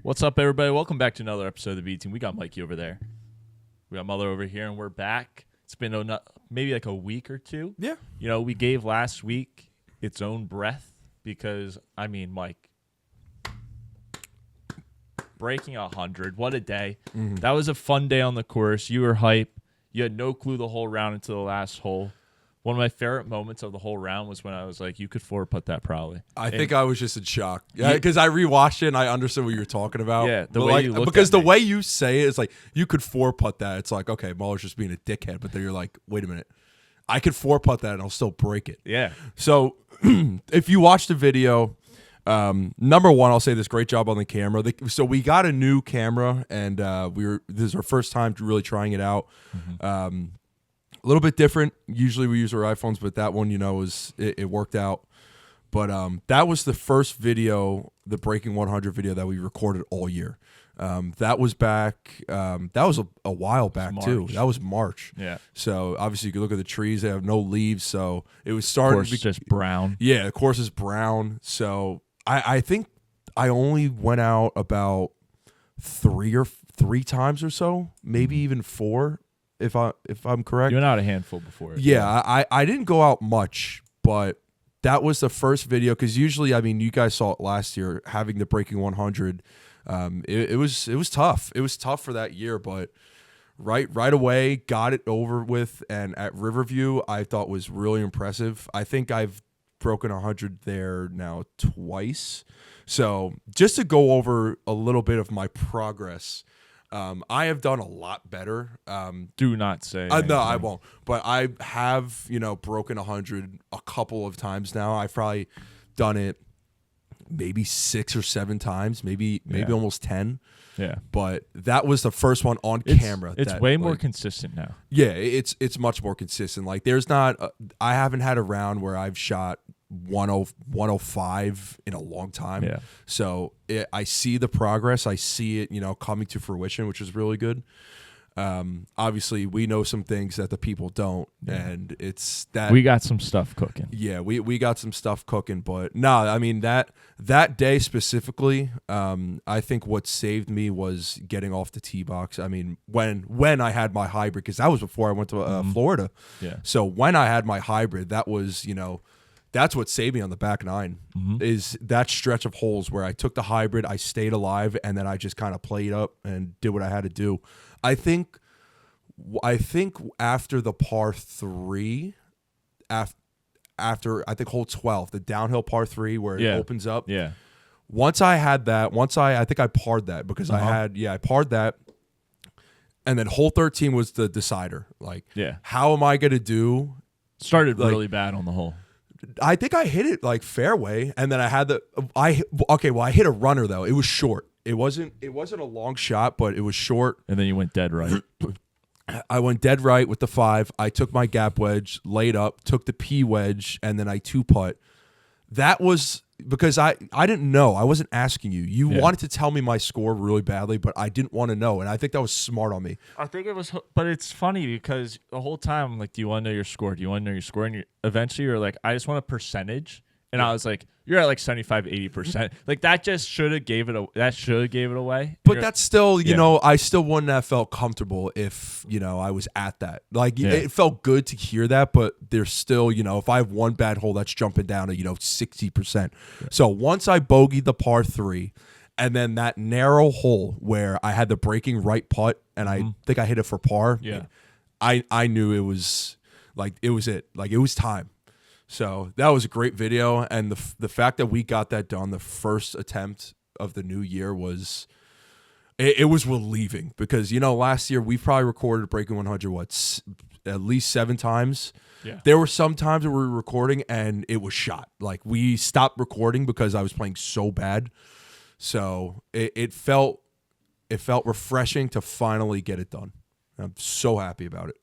What's up, everybody? Welcome back to another episode of the B Team. We got Mikey over there. We got Mother over here, and we're back. It's been maybe like a week or two. Yeah. You know, we gave last week its own breath because, I mean, Mike, breaking 100, what a day. Mm-hmm. That was a fun day on the course. You were hype. You had no clue the whole round until the last hole. One of my favorite moments of the whole round was when I was like, you could four-putt that probably. I think I was just in shock. Yeah, because I rewatched it and I understood what you were talking about. Yeah, the way you looked because at me. the way you say it, it's like you could four-putt that. It's like, okay, Muller's just being a dickhead. But then you're like, wait a minute. I could four-putt that and I'll still break it. Yeah. So if you watch the video, number one, I'll say this: great job on the camera. So we got a new camera and this is our first time really trying it out. Mm-hmm. A little bit different. Usually we use our iPhones, but that one, it worked out. But that was the first video, the Breaking 100 video that we recorded all year. That was back. That was a while back too. That was March. Yeah. So obviously you can look at the trees; they have no leaves. So it was starting. Of course, just brown. Yeah, the course is brown. So I think I only went out about three times or so, maybe even four. If I'm correct. You went out a handful before. Yeah, I didn't go out much, but that was the first video because usually, I mean, you guys saw it last year, having the Breaking 100. It was tough. It was tough for that year, but right away got it over with. And at Riverview, I thought was really impressive. I think I've broken 100 there now twice. So just to go over a little bit of my progress. I have done a lot better. Do not say. No, I won't. But I have, broken 100 a couple of times now. I've probably done it maybe 6 or 7 times, maybe almost 10. Yeah. But that was the first one on camera. It's way more consistent now. Yeah, it's much more consistent. Like there's not. I haven't had a round where I've shot 105 in a long time. Yeah. So I see the progress. I see it, coming to fruition, which is really good. Obviously, we know some things that the people don't, and it's that we got some stuff cooking. Yeah, we got some stuff cooking, but no, I mean that day specifically, I think what saved me was getting off the tee box. I mean, when I had my hybrid, because that was before I went to Florida. Yeah. So when I had my hybrid, that was that's what saved me on the back nine. Is that stretch of holes where I took the hybrid, I stayed alive, and then I just kind of played up and did what I had to do. I think after the par 3, after I think hole 12, the downhill par 3 where it opens up. Yeah. Once I had that, I think I parred that because I parred that. And then hole 13 was the decider. Like, how am I going to do? Started really bad on the hole. I think I hit it like fairway, and then I had I hit a runner though. It was short. It wasn't a long shot, but it was short. And then you went dead right. I went dead right with the 5. I took my gap wedge, laid up, took the P wedge, and then I 2-putt. That was because I didn't know. I wasn't asking you. You wanted to tell me my score really badly, but I didn't want to know, and I think that was smart on me. I think it was, but it's funny because the whole time I'm like, do you want to know your score? Do you want to know your score? And eventually you're like, I just want a percentage. And I was like, you're at like 75, 80%. Like that just should have gave it away. But that's still, I still wouldn't have felt comfortable if, I was at that. Like it felt good to hear that, but there's still, if I have one bad hole, that's jumping down to, 60%. Yeah. So once I bogeyed the par 3 and then that narrow hole where I had the breaking right putt and I think I hit it for par. Yeah. I knew it was like, it was it. Like it was time. So that was a great video, and the fact that we got that done the first attempt of the new year was it was relieving because last year we probably recorded Breaking 100 at least 7 times. Yeah. There were some times that we were recording and it was shot. Like we stopped recording because I was playing so bad. So it felt refreshing to finally get it done. I'm so happy about it.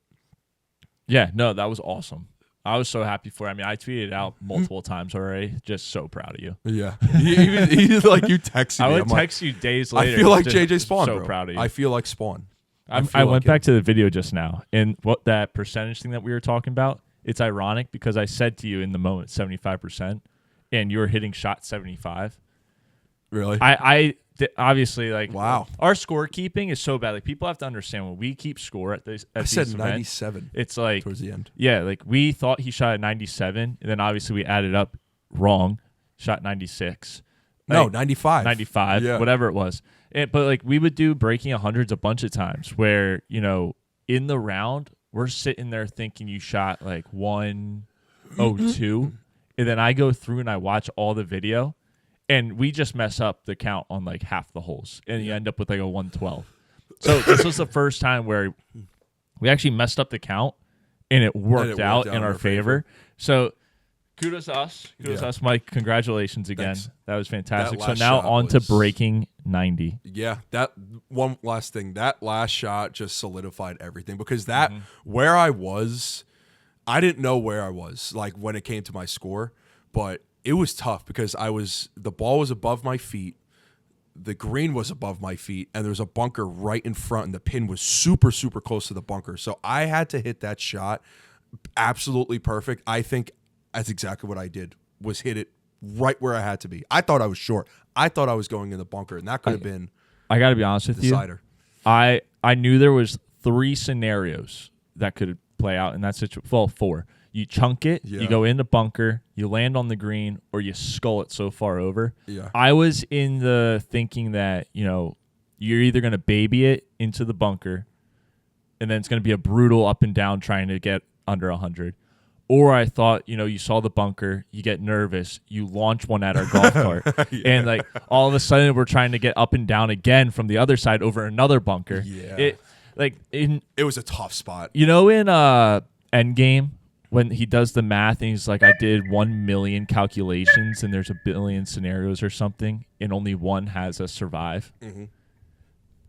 Yeah, no, that was awesome. I was so happy for you. I mean, I tweeted it out multiple times already. Just so proud of you. Yeah. Even like you texted me. I would text you days later. I feel like JJ Spaun, so bro. proud of you. I feel like Spaun. I went back to the video just now, and what that percentage thing that we were talking about, it's ironic because I said to you in the moment 75%, and you were hitting shot 75. Really? I obviously, like, wow, our scorekeeping is so bad. Like, people have to understand when we keep score at these. I said 97. Events, it's like towards the end. Yeah, like we thought he shot at 97, and then obviously we added up wrong, shot 96. No, like, 95. 95, yeah. whatever it was. But like we would do breaking 100s a bunch of times where, you know, in the round we're sitting there thinking you shot like 102, and then I go through and I watch all the video, and we just mess up the count on like half the holes, and you end up with like a 112. So this was the first time where we actually messed up the count, and it worked out in our favor. So kudos to us. Kudos to us, Mike. Congratulations again. Thanks. That was fantastic. That So last now shot on to was- breaking 90. Yeah, that one last thing. That last shot just solidified everything because that where I was, I didn't know where I was like when it came to my score, but it was tough because the ball was above my feet, the green was above my feet, and there was a bunker right in front, and the pin was super, super close to the bunker. So I had to hit that shot absolutely perfect. I think that's exactly what I did, was hit it right where I had to be. I thought I was short. I thought I was going in the bunker, and that could have been I got to be honest with the decider. you. I knew there was 3 scenarios that could play out in that situation. Well, 4. You chunk it, Yeah. you go in the bunker, you land on the green, or you skull it so far over. Yeah. I was in the thinking that, you know, you're either going to baby it into the bunker, and then it's going to be a brutal up and down trying to get under 100. Or I thought, you know, you saw the bunker, you get nervous, you launch one at our golf cart, and like all of a sudden we're trying to get up and down again from the other side over another bunker. Yeah. It was a tough spot. You know, in Endgame, when he does the math and he's like, I did 1 million calculations and there's a billion scenarios or something, and only one has us survive. Mm-hmm.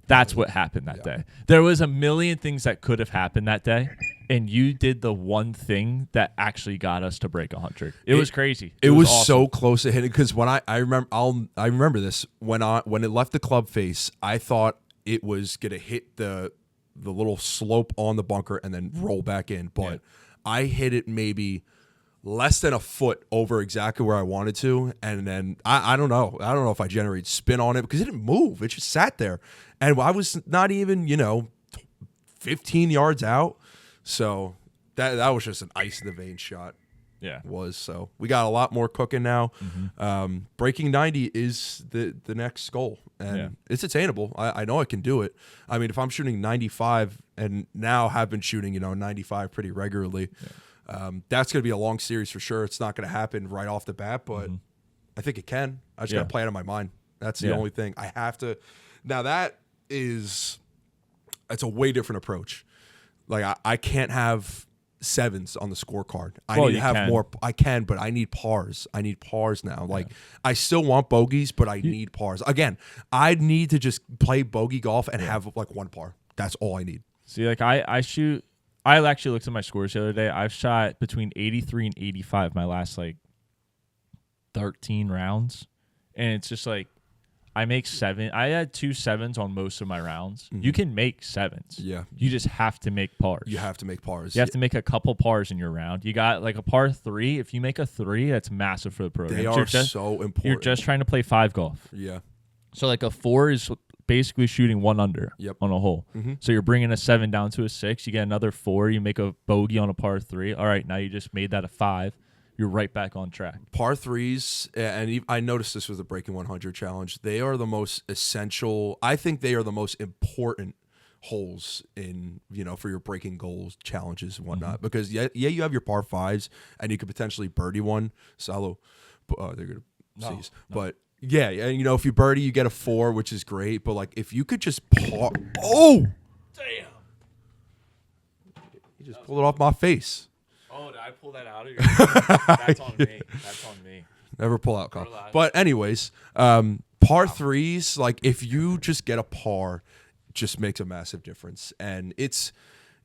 That's what happened that day. There was a million things that could have happened that day, and you did the one thing that actually got us to break 100. It was crazy. It was awesome. so close to hitting because when I remember this when it left the club face, I thought it was gonna hit the little slope on the bunker and then roll back in, but I hit it maybe less than a foot over exactly where I wanted to, and then I don't know if I generated spin on it because it didn't move. It just sat there, and I was not even 15 yards out. So that was just an ice in the vein shot. Yeah. So we got a lot more cooking now. Breaking 90 is the next goal, and it's attainable. I know I can do it. I mean, if I'm shooting 95 and now have been shooting 95 pretty regularly, that's going to be a long series for sure. It's not going to happen right off the bat, but I think it can. I just got to play it in my mind. That's the only thing I have to. Now it's a way different approach. Like I can't have 7s on the scorecard. I need to have more. I can, but I need pars. I need pars now. Like I still want bogeys, but I need pars. Again, I need to just play bogey golf and have like 1 par. That's all I need. See, like I actually looked at my scores the other day. I've shot between 83 and 85 my last like 13 rounds, and it's just like I make 7. I had 2 7s on most of my rounds. You can make 7s. Yeah. You just have to make pars. You have to make pars. You have to make a couple pars in your round. You got like a par 3. If you make a 3, that's massive for the program. They are so important. You're just trying to play 5 golf. Yeah. So like a 4 is basically shooting 1 under on a hole. So you're bringing a 7 down to a 6. You get another 4. You make a bogey on a par 3. All right, now you just made that a 5. You're right back on track. Par 3s, and I noticed this with the Breaking 100 challenge, they are the most essential. I think they are the most important holes in, for your breaking goals challenges and whatnot. Because, you have your par 5s, and you could potentially birdie one. Salo, they're going to seize. No. But, yeah, and, if you birdie, you get a 4, which is great. But, like, if you could just par. Oh! Damn! You just pulled it off my face. Oh, did I pull that out of your That's on me. That's on me. Never pull out, Kyle. But anyways, par 3s, like if you just get a par, just makes a massive difference. And it's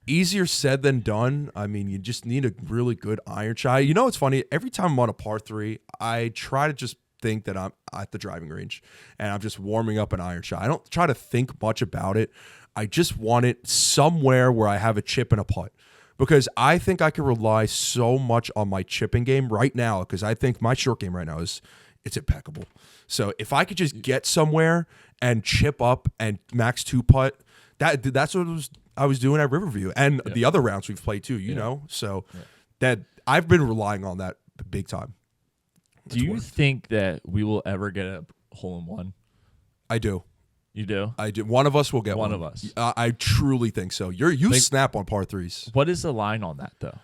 easier said than done. I mean, you just need a really good iron shot. It's funny. Every time I'm on a par 3, I try to just think that I'm at the driving range and I'm just warming up an iron shot. I don't try to think much about it. I just want it somewhere where I have a chip and a putt. Because I think I can rely so much on my chipping game right now, because I think my short game right now it's impeccable. So if I could just get somewhere and chip up and max 2-putt. That's what I was doing at Riverview and the other rounds we've played too. You know, so that I've been relying on that big time. Do you think that we will ever get a hole-in-one? I do. You do? I do. One of us will get one. One of us. I truly think so. You snap on par threes. What is the line on that though?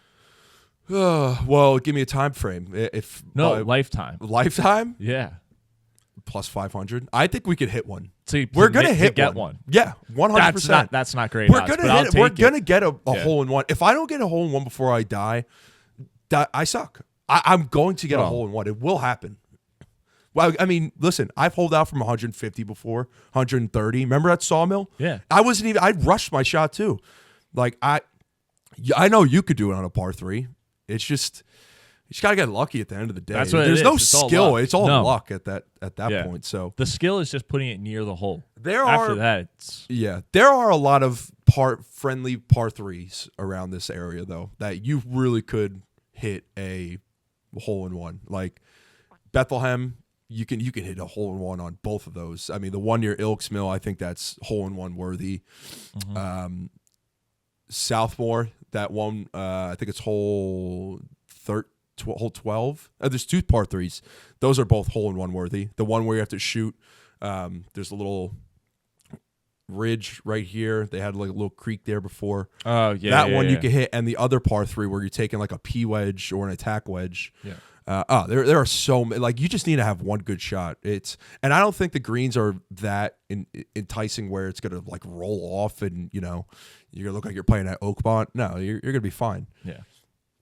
Well, give me a time frame. If lifetime. Lifetime? Yeah. Plus 500. I think we could hit one. So we're gonna get one. Yeah, 100%. That's not great. We're gonna get a hole in one. If I don't get a hole in one before I die, I suck. I'm going to get a hole in one. It will happen. Well, I mean, listen, I've holed out from 150 before, 130. Remember that Sawmill? Yeah. I rushed my shot too. Like I know you could do it on a par 3. It's just you just gotta get lucky at the end of the day. That's what There's no it's skill. It's all luck at that point. So the skill is just putting it near the hole. There are a lot of friendly par 3s around this area though that you really could hit a hole in one. Like Bethlehem, you can hit a hole in one on both of those. I mean, the one near Ilks Mill, I think that's hole in one worthy. Mm-hmm. Southmore, that one, I think it's hole 12. There's 2 par 3s. Those are both hole in one worthy. The one where you have to shoot, there's a little ridge right here. They had like a little creek there before. Oh yeah, that one you can hit, and the other par 3 where you're taking like a P wedge or an attack wedge. Yeah. There are so many. Like you just need to have one good shot. And I don't think the greens are that enticing where it's gonna like roll off and you're gonna look like you're playing at Oakmont. No, you're gonna be fine. Yeah.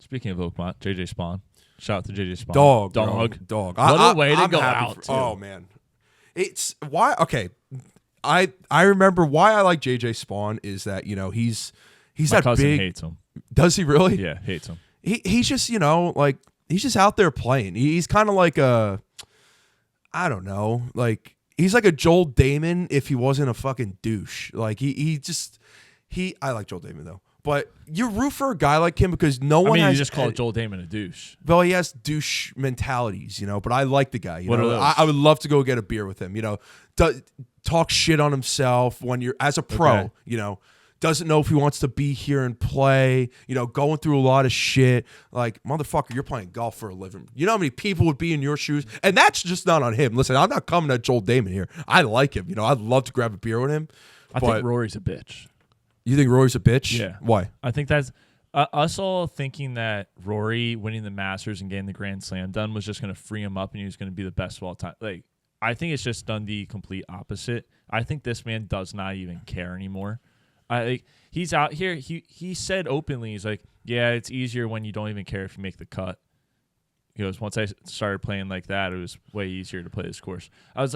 Speaking of Oakmont, JJ Spaun. Shout out to JJ Spaun. Dog. What a way to go out. Oh man, it's why. Okay, I remember why I like JJ Spaun is that he's My that cousin big. hates him. Does he really? Yeah, hates him. He's just like. He's just out there playing. He's kind of like I don't know, like he's like a Joel Damon if he wasn't a fucking douche. Like I like Joel Damon though, but you root for a guy like him because no one. You just call Joel Damon a douche. Well, he has douche mentalities, But I like the guy. What are those? I would love to go get a beer with him. Talk shit on himself when you're as a pro. Okay. Doesn't know if he wants to be here and play, going through a lot of shit. Like, motherfucker, you're playing golf for a living. You know how many people would be in your shoes? And that's just not on him. Listen, I'm not coming at Joel Damon here. I like him. I'd love to grab a beer with him. I think Rory's a bitch. You think Rory's a bitch? Yeah. Why? I think that's us all thinking that Rory winning the Masters and getting the Grand Slam done was just going to free him up and he was going to be the best of all time. Like, I think it's just done the complete opposite. I think this man does not even care anymore. He's out here. He said openly, he's like, yeah, it's easier when you don't even care if you make the cut. He goes, once I started playing like that, it was way easier to play this course. I was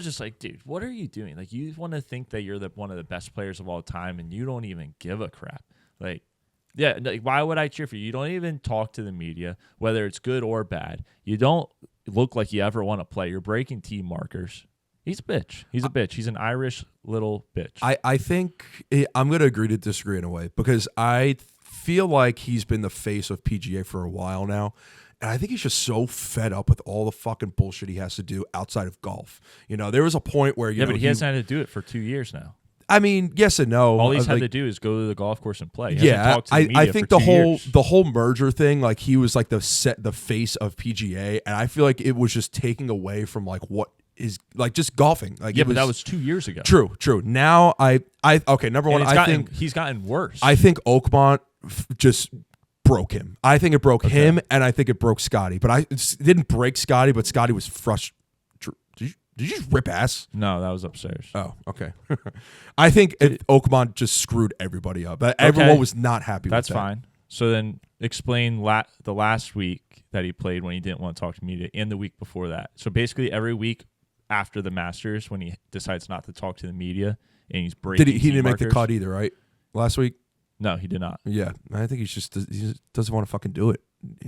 just like, dude, what are you doing? Like, you want to think that you're one of the best players of all time, and you don't even give a crap. Like, yeah, like, why would I cheer for you? You don't even talk to the media, whether it's good or bad. You don't look like you ever want to play. You're breaking team markers. He's a bitch. He's a bitch. He's an Irish little bitch. I think I'm going to agree to disagree in a way because I feel like he's been the face of PGA for a while now. And I think he's just so fed up with all the fucking bullshit he has to do outside of golf. There was a point where, but he hasn't had to do it for 2 years now. I mean, yes and no. All he's had to do is go to the golf course and play. I think the whole merger thing, like he was like the face of PGA, and I feel like it was just taking away from like what is like just golfing. Like but that was 2 years ago. True. Now okay. Number one, I think he's gotten worse. I think Oakmont just broke him. I think it broke him, and I think it broke Scotty. But it didn't break Scotty, but Scotty was frustrated. Did you just rip ass? No, that was upstairs. Oh, okay. I think Oakmont just screwed everybody up. Everyone was not happy with that. That's fine. So then explain the last week that he played when he didn't want to talk to media and the week before that. So basically every week after the Masters when he decides not to talk to the media and he's breaking he didn't make the cut either, right? Last week? No, he did not. Yeah. I think he just doesn't want to fucking do it.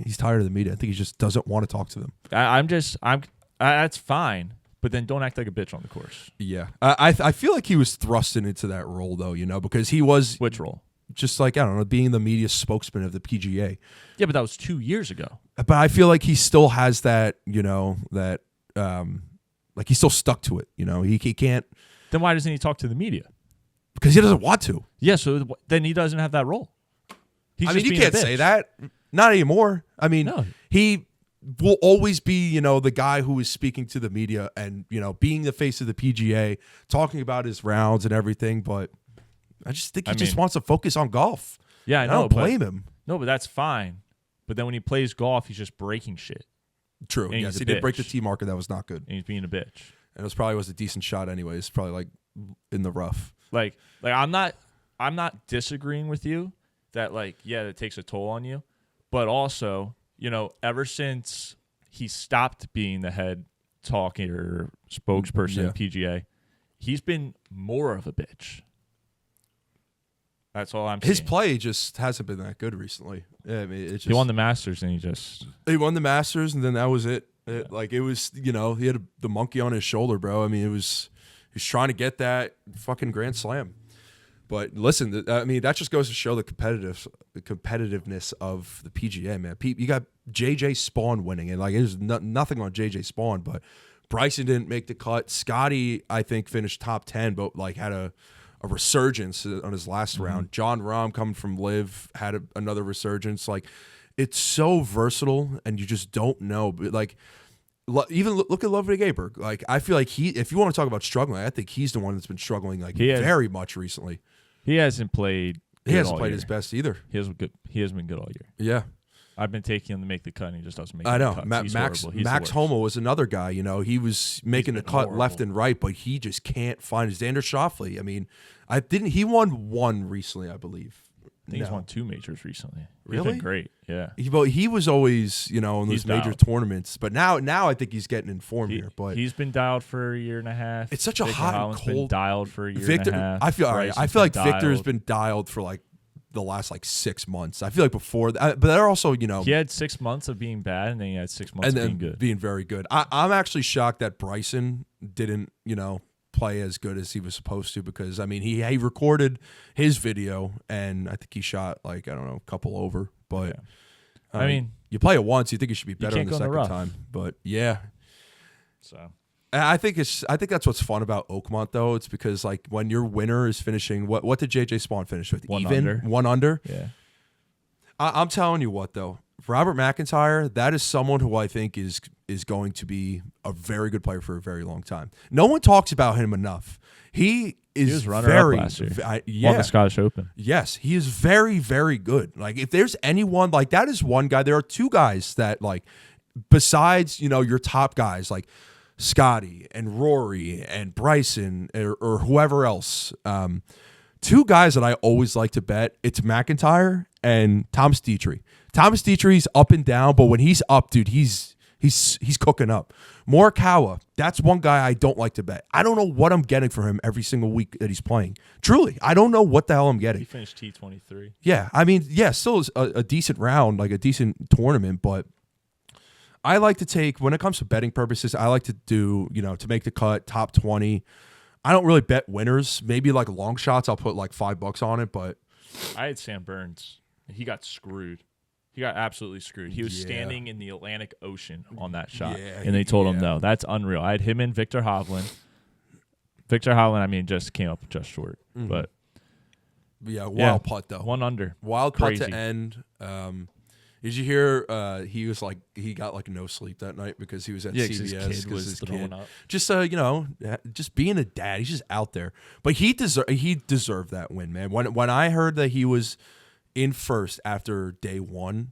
He's tired of the media. I think he just doesn't want to talk to them. That's fine. But then don't act like a bitch on the course. Yeah. I feel like he was thrusted into that role, though, because he was... Which role? Just like, I don't know, being the media spokesman of the PGA. Yeah, but that was 2 years ago. But I feel like he still has that, Like, he's still stuck to it. You know, he can't. Then why doesn't he talk to the media? Because he doesn't want to. Yeah, so then he doesn't have that role. I mean, you can't say that. Not anymore. I mean, No. he will always be, you know, the guy who is speaking to the media and, you know, being the face of the PGA, talking about his rounds and everything. But I just think he just wants to focus on golf. Yeah, I know. I don't blame him. No, but that's fine. But then when he plays golf, he's just breaking shit. True. And Yes, he did break the tee marker. That was not good. And he's being a bitch. And it probably was a decent shot anyways. Probably like in the rough. Like I'm not disagreeing with you that, like, yeah, it takes a toll on you. But also, you know, ever since he stopped being the head talker, spokesperson of PGA, he's been more of a bitch. That's all I'm saying. His play just hasn't been that good recently. Yeah, I mean, it just, he won the Masters and he won the Masters and then that was it. Like, it was, you know, he had the monkey on his shoulder, bro. I mean, he was trying to get that fucking Grand Slam. But listen, I mean, that just goes to show the competitiveness of the PGA, man. You got JJ Spaun winning, and like, there's nothing on JJ Spaun, but Bryson didn't make the cut. Scotty, I think, finished top 10, but like had a resurgence on his last round. John Rahm, coming from Live, had another resurgence. Like, it's so versatile, and you just don't know. But like, even look at Ludwig Aberg. Like, I feel like if you want to talk about struggling, I think he's the one that's been struggling very much recently. He hasn't played. He hasn't played his best either. He hasn't been good all year. Yeah. I've been taking him to make the cut, and he just doesn't make. I know. The cut. Max Homa was another guy. You know, he was making the cut left and right, but he just can't find his. Xander Schauffele. I mean, he won one recently, I believe. I think he's won 2 majors recently. Really? He's been great. Yeah. He was always, you know, in those major tournaments, but now I think he's getting in form here. But he's been dialed for a year and a half. It's such a hot and cold. Been dialed for a year and a half. I feel like Victor's been dialed for like the last like 6 months. I feel like before that, but they're also, you know, he had 6 months of being bad, and then he had 6 months of being good, being very good. I'm actually shocked that Bryson didn't, you know, play as good as he was supposed to, because I mean, he recorded his video and I think he shot like, I don't know, a couple over, but I mean, you play it once, you think you should be better on the second time, but yeah. So I think that's what's fun about Oakmont though. It's because like when your winner is finishing, what did JJ Spaun finish with? One under. Yeah. I'm telling you what though, Robert McIntyre, that is someone who I think is going to be a very good player for a very long time. No one talks about him enough. He was runner-up last year. Won the Scottish Open. Yes, he is very, very good. Like, if there's anyone, like, that is one guy. There are 2 guys that, like, besides, you know, your top guys, like Scotty and Rory and Bryson or whoever else, 2 guys that I always like to bet, it's McIntyre and Thomas Dietrich. Thomas Dietrich's up and down, but when he's up, dude, he's cooking up. Morikawa, that's one guy I don't like to bet. I don't know what I'm getting for him every single week that he's playing. Truly, I don't know what the hell I'm getting. He finished T23. Yeah, I mean, yeah, still a decent round, like a decent tournament, but I like to take, when it comes to betting purposes, I like to do, you know, to make the cut, top 20. I don't really bet winners. Maybe like long shots, I'll put like $5 on it, but I had Sam Burns. He got screwed. He got absolutely screwed. He was standing in the Atlantic Ocean on that shot, and they told him no. That's unreal. I had him and Victor Hovland. Victor Hovland, I mean, just came up just short, but yeah, wild putt though. 1 under, wild putt to end. Did you hear? He got like no sleep that night because he was at CBS because his kid up. Just you know, just being a dad. He's just out there, but he deserved that win, man. When I heard that he was in first after day 1,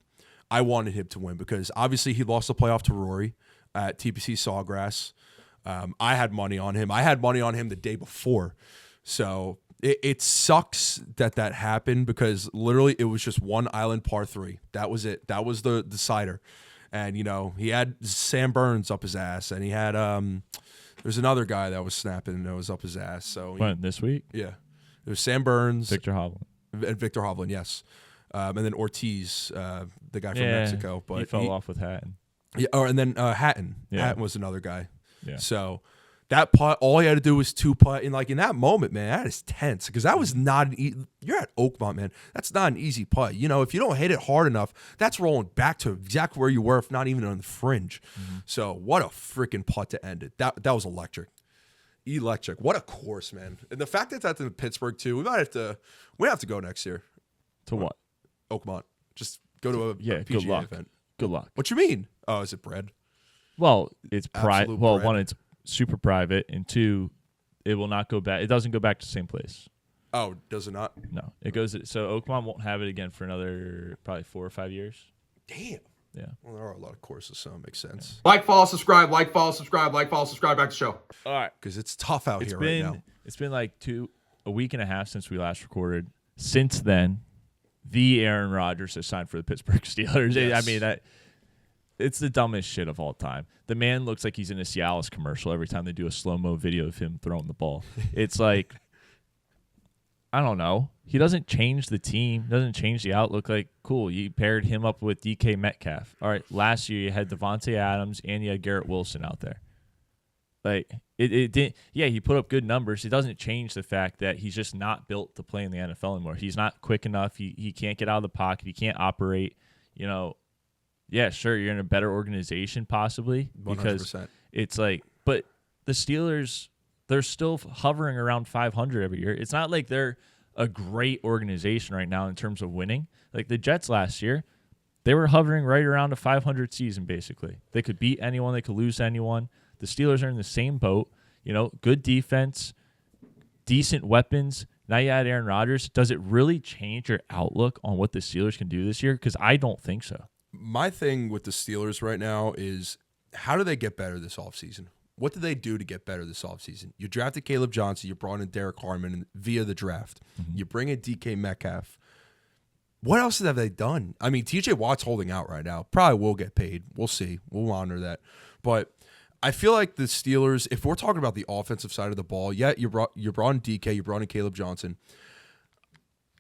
I wanted him to win because obviously he lost the playoff to Rory at TPC Sawgrass. I had money on him. I had money on him the day before, so it sucks that happened because literally it was just one island par 3. That was it. That was the decider, and you know he had Sam Burns up his ass, and he had there's another guy that was snapping and that was up his ass. So this week, yeah, it was Sam Burns, Victor Hovland. And Victor Hovland, yes. And then Ortiz, the guy from Mexico. But he fell off with Hatton. Yeah, and then Hatton. Yeah. Hatton was another guy. Yeah. So That putt, all he had to do was 2-putt. And like in that moment, man, that is tense because that was not you're at Oakmont, man. That's not an easy putt. You know, if you don't hit it hard enough, that's rolling back to exactly where you were, if not even on the fringe. So what a freaking putt to end it. That was electric. Electric. What a course, man. And the fact that that's in Pittsburgh too, we have to go next year. To what? Oakmont. Just go to a PGA good luck. event. Good luck. What you mean? Oh, is it bread? Well, it's private. Absolute Well, bread. one, it's super private, and two, it will not go back. It doesn't go back to the same place. Oh, does it not? No, it goes. So Oakmont won't have it again for another probably 4 or 5 years. Damn. Yeah. Well, there are a lot of courses, so it makes sense. Like, follow, subscribe. Like, follow, subscribe. Like, follow, subscribe. Back to the show. All right. Because it's tough out here right now. It's been like a week and a half since we last recorded. Since then, the Aaron Rodgers has signed for the Pittsburgh Steelers. Yes. I mean, it's the dumbest shit of all time. The man looks like he's in a Cialis commercial every time they do a slow-mo video of him throwing the ball. It's like, I don't know. He doesn't change the team, doesn't change the outlook. Like, cool, you paired him up with DK Metcalf. All right, last year you had Devontae Adams and you had Garrett Wilson out there. Like, it didn't. Yeah, he put up good numbers. It doesn't change the fact that he's just not built to play in the NFL anymore. He's not quick enough. He can't get out of the pocket. He can't operate. You know, yeah, sure, you're in a better organization possibly because 100%. it's like, but the Steelers, they're still hovering around 500 every year. It's not like they're a great organization right now in terms of winning. Like the Jets last year, they were hovering right around a 500 season basically. They could beat anyone, they could lose to anyone. The Steelers are in the same boat. You know, good defense, decent weapons. Now you add Aaron Rodgers. Does it really change your outlook on what the Steelers can do this year? Because I don't think so. My thing with the Steelers right now is how do they get better this offseason? What did they do to get better this offseason? You drafted Caleb Johnson. You brought in Derek Harmon via the draft. You bring in DK Metcalf. What else have they done? I mean, TJ Watt's holding out right now. Probably will get paid. We'll see. We'll monitor that. But I feel like the Steelers, if we're talking about the offensive side of the ball, yeah, you brought in DK, you brought in Caleb Johnson.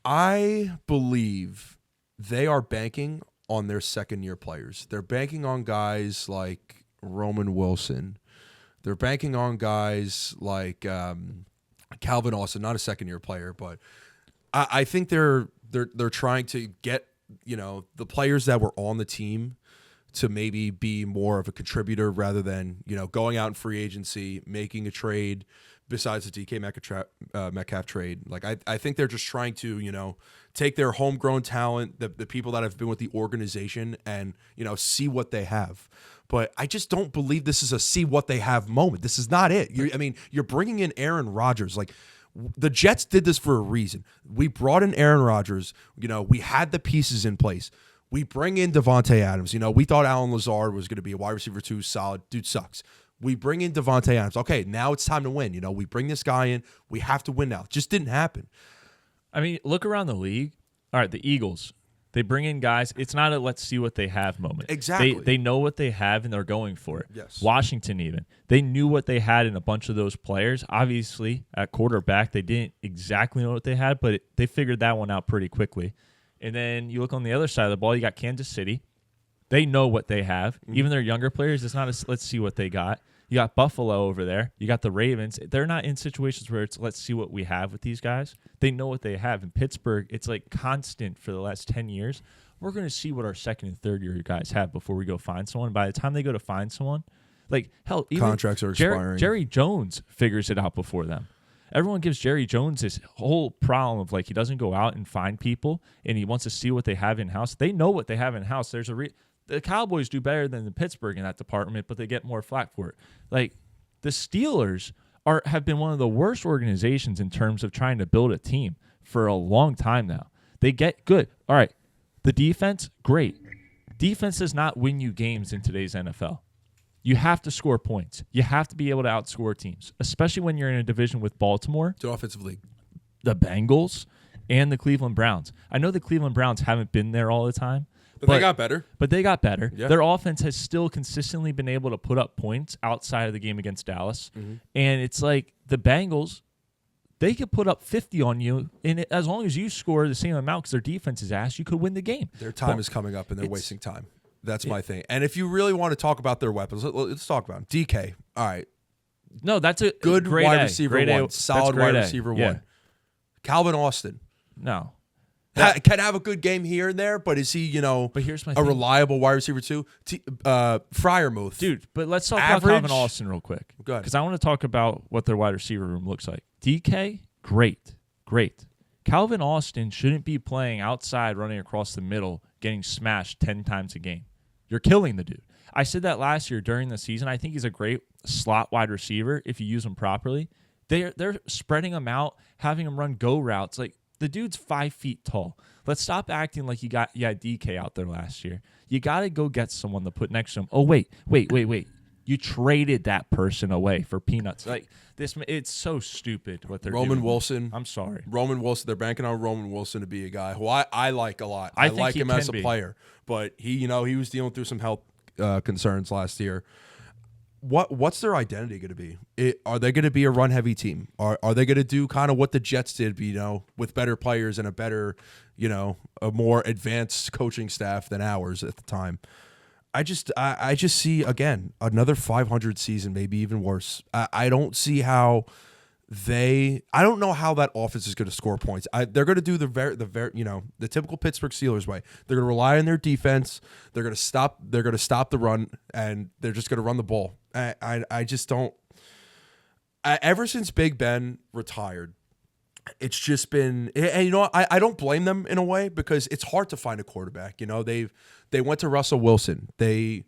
I believe they are banking on their second-year players. They're banking on guys like Roman Wilson. They're banking on guys like Calvin Austin, not a second-year player, but I think they're trying to get, you know, the players that were on the team to maybe be more of a contributor rather than, you know, going out in free agency, making a trade besides the DK Metcalf trade. Like, I think they're just trying to, you know, take their homegrown talent, the people that have been with the organization and, you know, see what they have. But I just don't believe this is a see what they have moment. This is not it. You're bringing in Aaron Rodgers. Like, the Jets did this for a reason. We brought in Aaron Rodgers. You know, we had the pieces in place. We bring in Devontae Adams. You know, we thought Allen Lazard was going to be a wide receiver 2, solid. Dude sucks. We bring in Devontae Adams. Okay, now it's time to win. You know, we bring this guy in. We have to win now. It just didn't happen. I mean, look around the league. All right, the Eagles. They bring in guys. It's not a let's see what they have moment. Exactly. They know what they have, and they're going for it. Yes. Washington even. They knew what they had in a bunch of those players. Obviously, at quarterback, they didn't exactly know what they had, but they figured that one out pretty quickly. And then you look on the other side of the ball, you got Kansas City. They know what they have. Even their younger players, it's not a let's see what they got. You got Buffalo over there. You got the Ravens. They're not in situations where it's let's see what we have with these guys. They know what they have. In Pittsburgh, it's like constant for the last 10 years. We're going to see what our second and third year guys have before we go find someone. By the time they go to find someone, like, hell, even Contracts are expiring. Jerry Jones figures it out before them. Everyone gives Jerry Jones this whole problem of, like, he doesn't go out and find people, and he wants to see what they have in-house. They know what they have in-house. There's the Cowboys do better than the Pittsburgh in that department, but they get more flack for it. Like, the Steelers have been one of the worst organizations in terms of trying to build a team for a long time now. They get good. All right, the defense, great. Defense does not win you games in today's NFL. You have to score points. You have to be able to outscore teams, especially when you're in a division with Baltimore, It's an offensive league. the Bengals, and the Cleveland Browns. I know the Cleveland Browns haven't been there all the time. But they got better. But they got better. Yeah. Their offense has still consistently been able to put up points outside of the game against Dallas. And it's like the Bengals, they could put up 50 on you, and as long as you score the same amount because their defense is ass, you could win the game. Their time is coming up, and they're wasting time. That's my thing. And if you really want to talk about their weapons, let's talk about them. DK, all right. No, that's a good grade wide A. receiver Grade A. one, solid That's grade wide A. receiver Yeah. one. Calvin Austin No. can have a good game here and there, but is he But here's my a thing. reliable wide receiver too? Freiermuth, Dude, but let's talk Average? about Calvin Austin real quick. Go ahead. Because I want to talk about what their wide receiver room looks like. DK, great. Calvin Austin shouldn't be playing outside, running across the middle, getting smashed 10 times a game. You're killing the dude. I said that last year during the season. I think he's a great slot wide receiver if you use him properly. They're spreading him out, having him run go routes. Like, the dude's 5 feet tall. Let's stop acting like you had DK out there last year. You got to go get someone to put next to him. Oh, wait. You traded that person away for peanuts. Like this, it's so stupid what they're doing. Roman Wilson. I'm sorry. Roman Wilson. They're banking on Roman Wilson to be a guy who I like a lot. I I think like he him as a can be. player, but he was dealing through some health concerns last year. What's their identity going to be? Are they going to be a run heavy team? Are they going to do kind of what the Jets did, with better players and a better, a more advanced coaching staff than ours at the time? I just see, again, another 500 season, maybe even worse. I don't see how I don't know how that offense is going to score points. They're going to do the typical Pittsburgh Steelers way. They're going to rely on their defense. They're going to stop the run, and they're just going to run the ball. I just don't. Ever since Big Ben retired, it's just been, and I don't blame them in a way, because it's hard to find a quarterback. They went to Russell Wilson. They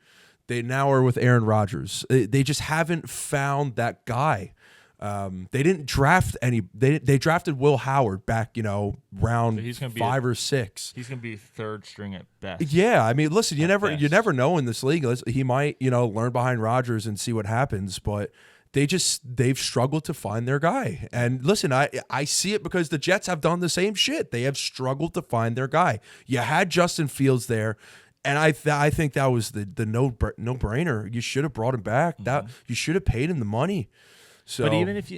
now are with Aaron Rodgers. They just haven't found that guy. They didn't draft any. They drafted Will Howard back, round So 5 or 6. He's going to be third string at best. Yeah, I mean, listen, you best. never know in this league. He might, learn behind Rodgers and see what happens, but they've struggled to find their guy. And listen, I see it because the Jets have done the same shit. They have struggled to find their guy. You had Justin Fields there, and I think that was the no brainer. You should have brought him back. That you should have paid him the money. So, But even if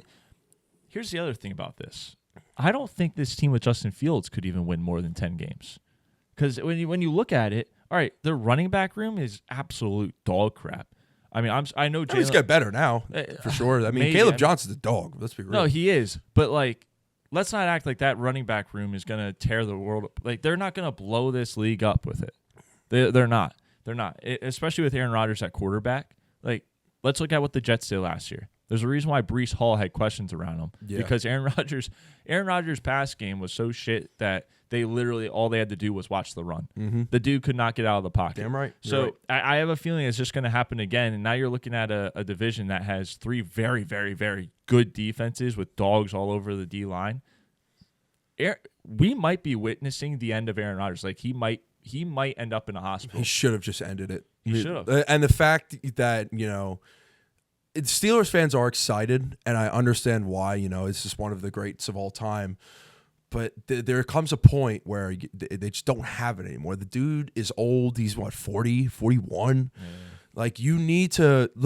here's the other thing about this. I don't think this team with Justin Fields could even win more than 10 games. Because when you look at it, all right, their running back room is absolute dog crap. I mean, I know he's got better now for sure. I mean, maybe. Caleb Johnson's a dog. Let's be real. No, he is. But let's not act like that running back room is going to tear the world up. Like, they're not going to blow this league up with it. They're not. They're not. Especially with Aaron Rodgers at quarterback. Like, let's look at what the Jets did last year. There's a reason why Breece Hall had questions around him. Yeah. Because Aaron Rodgers' pass game was so shit that they literally, all they had to do was watch the run. Mm-hmm. The dude could not get out of the pocket. Damn right. So right. I have a feeling it's just going to happen again. And now you're looking at a division that has 3 very, very, very good defenses with dogs all over the D-line. We might be witnessing the end of Aaron Rodgers. Like, he might end up in a hospital. He should have just ended it. He should have. And the fact that, Steelers fans are excited, and I understand why. It's just one of the greats of all time. But there comes a point where they just don't have it anymore. The dude is old. He's, 40, 41? Yeah. Like, you need to –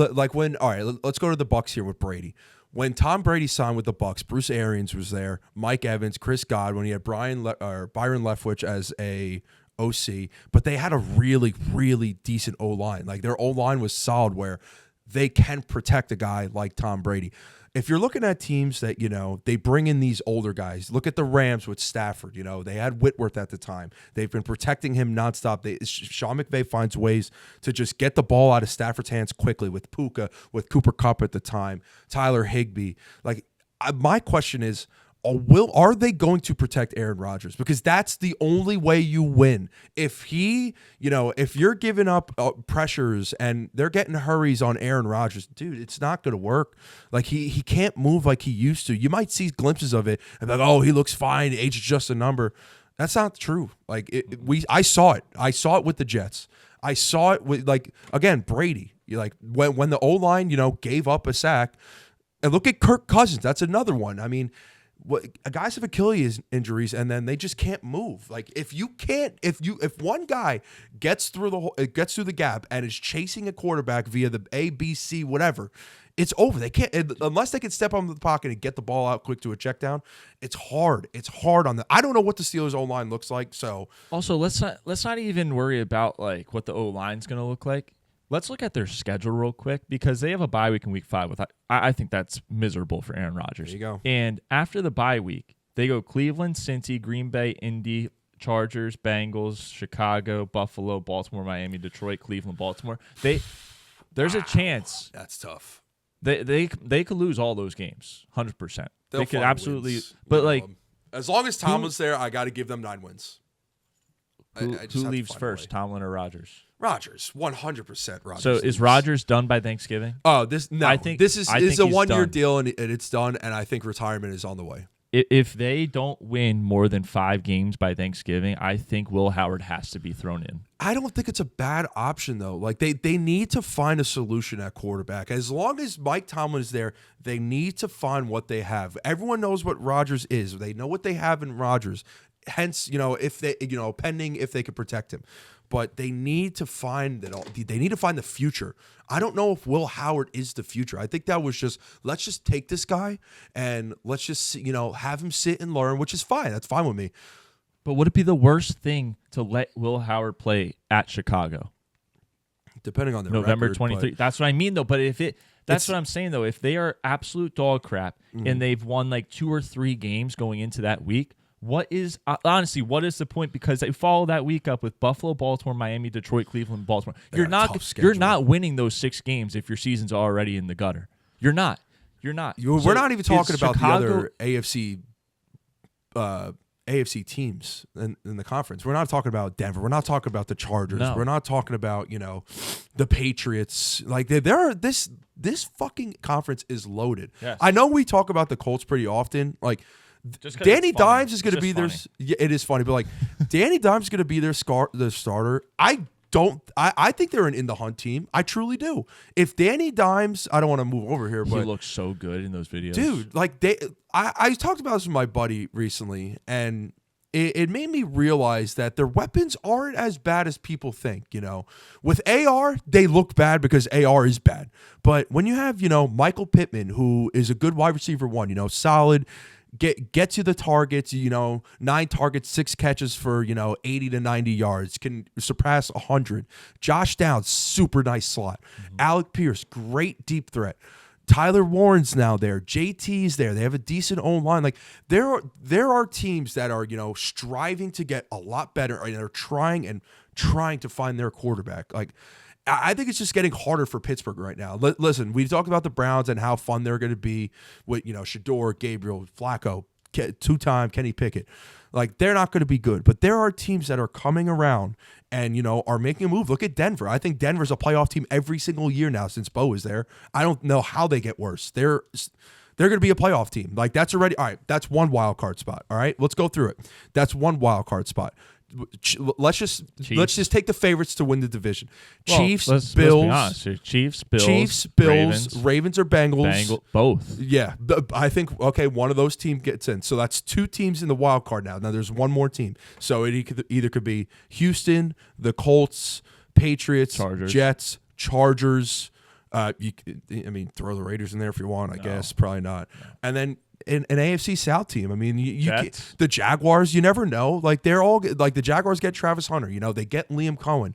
all right, let's go to the Bucs here with Brady. When Tom Brady signed with the Bucs, Bruce Arians was there, Mike Evans, Chris Godwin. He had Byron Leftwich as a OC. But they had a really, really decent O-line. Like, their O-line was solid where – they can protect a guy like Tom Brady. If you're looking at teams that, they bring in these older guys, look at the Rams with Stafford. They had Whitworth at the time. They've been protecting him nonstop. Sean McVay finds ways to just get the ball out of Stafford's hands quickly with Puka, with Cooper Kupp at the time, Tyler Higbee. My question is, are they going to protect Aaron Rodgers? Because that's the only way you win. If if you're giving up pressures and they're getting hurries on Aaron Rodgers, dude, it's not going to work. Like, he can't move like he used to. You might see glimpses of it and be like, oh, he looks fine. Age is just a number. That's not true. Like, I saw it. I saw it with the Jets. I saw it with, again, Brady. When the O-line, gave up a sack. And look at Kirk Cousins. That's another one. I mean, guys have Achilles injuries and then they just can't move. Like, if one guy gets through the gap and is chasing a quarterback via the A, B, C, whatever, it's over. They can't, unless they can step on the pocket and get the ball out quick to a check down. It's hard. It's hard on I don't know what the Steelers O-line looks like. So also, let's not even worry about what the O-line's going to look like. Let's look at their schedule real quick because they have a bye week in week 5. I think that's miserable for Aaron Rodgers. There you go. And after the bye week, they go Cleveland, Cincy, Green Bay, Indy, Chargers, Bengals, Chicago, Buffalo, Baltimore, Miami, Detroit, Cleveland, Baltimore. There's a chance That's tough. they could lose all those games, 100%. They could find absolutely, wins. but like as long as Tomlin's there, I got to give them 9 wins. who I just have to leaves find a first, way. Tomlin or Rodgers? Rodgers, 100% Rodgers. So is leaves. Rodgers done by Thanksgiving? Oh, this no. I think- this is I think it's a he's 1-year done. deal, and it's done. And I think retirement is on the way. If they don't win more than 5 games by Thanksgiving, I think Will Howard has to be thrown in. I don't think it's a bad option though. Like they need to find a solution at quarterback. As long as Mike Tomlin is there, they need to find what they have. Everyone knows what Rodgers is. They know what they have in Rodgers. Hence, if they, pending if they could protect him. But they need to find it all. They need to find the future. I don't know if Will Howard is the future. I think that was just, let's just take this guy and let's just, have him sit and learn, which is fine. That's fine with me. But would it be the worst thing to let Will Howard play at Chicago? Depending on their November record, 23. but That's what I mean, though. But that's It's- what I'm saying, though. If they are absolute dog crap and they've won like 2 or 3 games going into that week, what is the point? Because they follow that week up with Buffalo, Baltimore, Miami, Detroit, Cleveland, Baltimore. They're a tough You're schedule. not winning those 6 games if your season's already in the gutter. You're not. We're So not even is talking about Chicago- the other AFC teams in the conference. We're not talking about Denver. We're not talking about the Chargers. No. We're not talking about the Patriots. Like there are this fucking conference is loaded. Yes. I know we talk about the Colts pretty often. Like Just 'cause Danny it's funny. Dimes is going to It's be their. just Yeah, it is funny, but like Danny Dimes is going to be their starter. I think they're an in the hunt team. I truly do. If Danny Dimes, I don't want to move over here, He but looks so good in those videos. dude, like I talked about this with my buddy recently, and it made me realize that their weapons aren't as bad as people think. With AR, they look bad because AR is bad. But when you have Michael Pittman, who is a good wide receiver 1, solid. Gets you the targets, 9 targets, 6 catches for, 80 to 90 yards, can surpass 100. Josh Downs, super nice slot. Alec Pierce, great deep threat. Tyler Warren's now there. JT's there. They have a decent own line. Like there are teams that are, striving to get a lot better and are trying to find their quarterback. Like I think it's just getting harder for Pittsburgh right now. Listen, we talk about the Browns and how fun they're going to be with, Shador, Gabriel, Flacco, 2-time Kenny Pickett. Like, they're not going to be good. But there are teams that are coming around and, are making a move. Look at Denver. I think Denver's a playoff team every single year now since Bo is there. I don't know how they get worse. They're going to be a playoff team. Like, that's already – all right, that's one wild card spot. All right, let's go through it. That's one wild card spot. Let's just take the favorites to win the division. Well, Chiefs, let's Bills. be honest here. Chiefs, Bills, Ravens or Bengals. Both. Yeah, I think one of those teams gets in. So that's 2 teams in the wild card now. Now there's one more team. So it either could be Houston, the Colts, Patriots, Chargers. Jets, Chargers. Throw the Raiders in there if you want. I guess probably not. No. And then an AFC South team. I mean, the Jaguars. You never know. Like they're all like the Jaguars get Travis Hunter. They get Liam Cohen.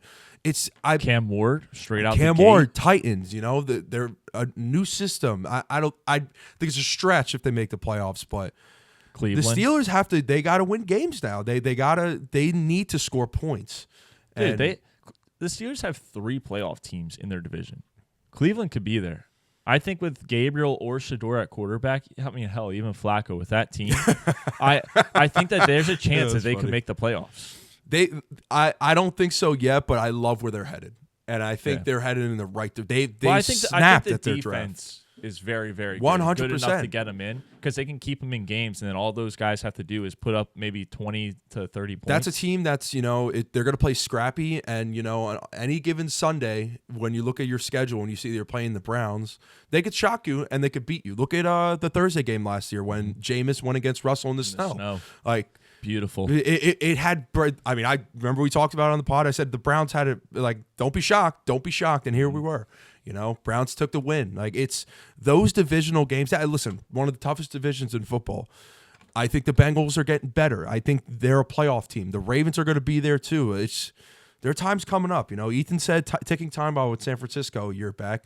Cam Ward straight out. Cam the Ward, gate. Titans. They're a new system. I think it's a stretch if they make the playoffs, but Cleveland. the Steelers have to. They got to win games now. They need to score points. Dude, the Steelers have 3 playoff teams in their division. Cleveland could be there. I think with Gabriel or Shador at quarterback, hell, even Flacco with that team, I think that there's a chance that they could make the playoffs. I don't think so yet, but I love where they're headed, and I think they're headed in the right. They I snapped think at the their defense draft. is very, very good. 100%. Good enough to get them in because they can keep them in games, and then all those guys have to do is put up maybe 20 to 30 points. That's a team that's they're going to play scrappy, and on any given Sunday when you look at your schedule and you see they're playing the Browns, they could shock you and they could beat you. Look at the Thursday game last year when Jameis went against Russell in the snow. Like. Beautiful. It had. I remember we talked about it on the pod. I said the Browns had it. Like, don't be shocked, and here we were. Browns took the win. Like it's those divisional games. Listen, one of the toughest divisions in football. I think the Bengals are getting better. I think they're a playoff team. The Ravens are going to be there too. There are times coming up. Ethan said ticking time bomb with San Francisco a year back.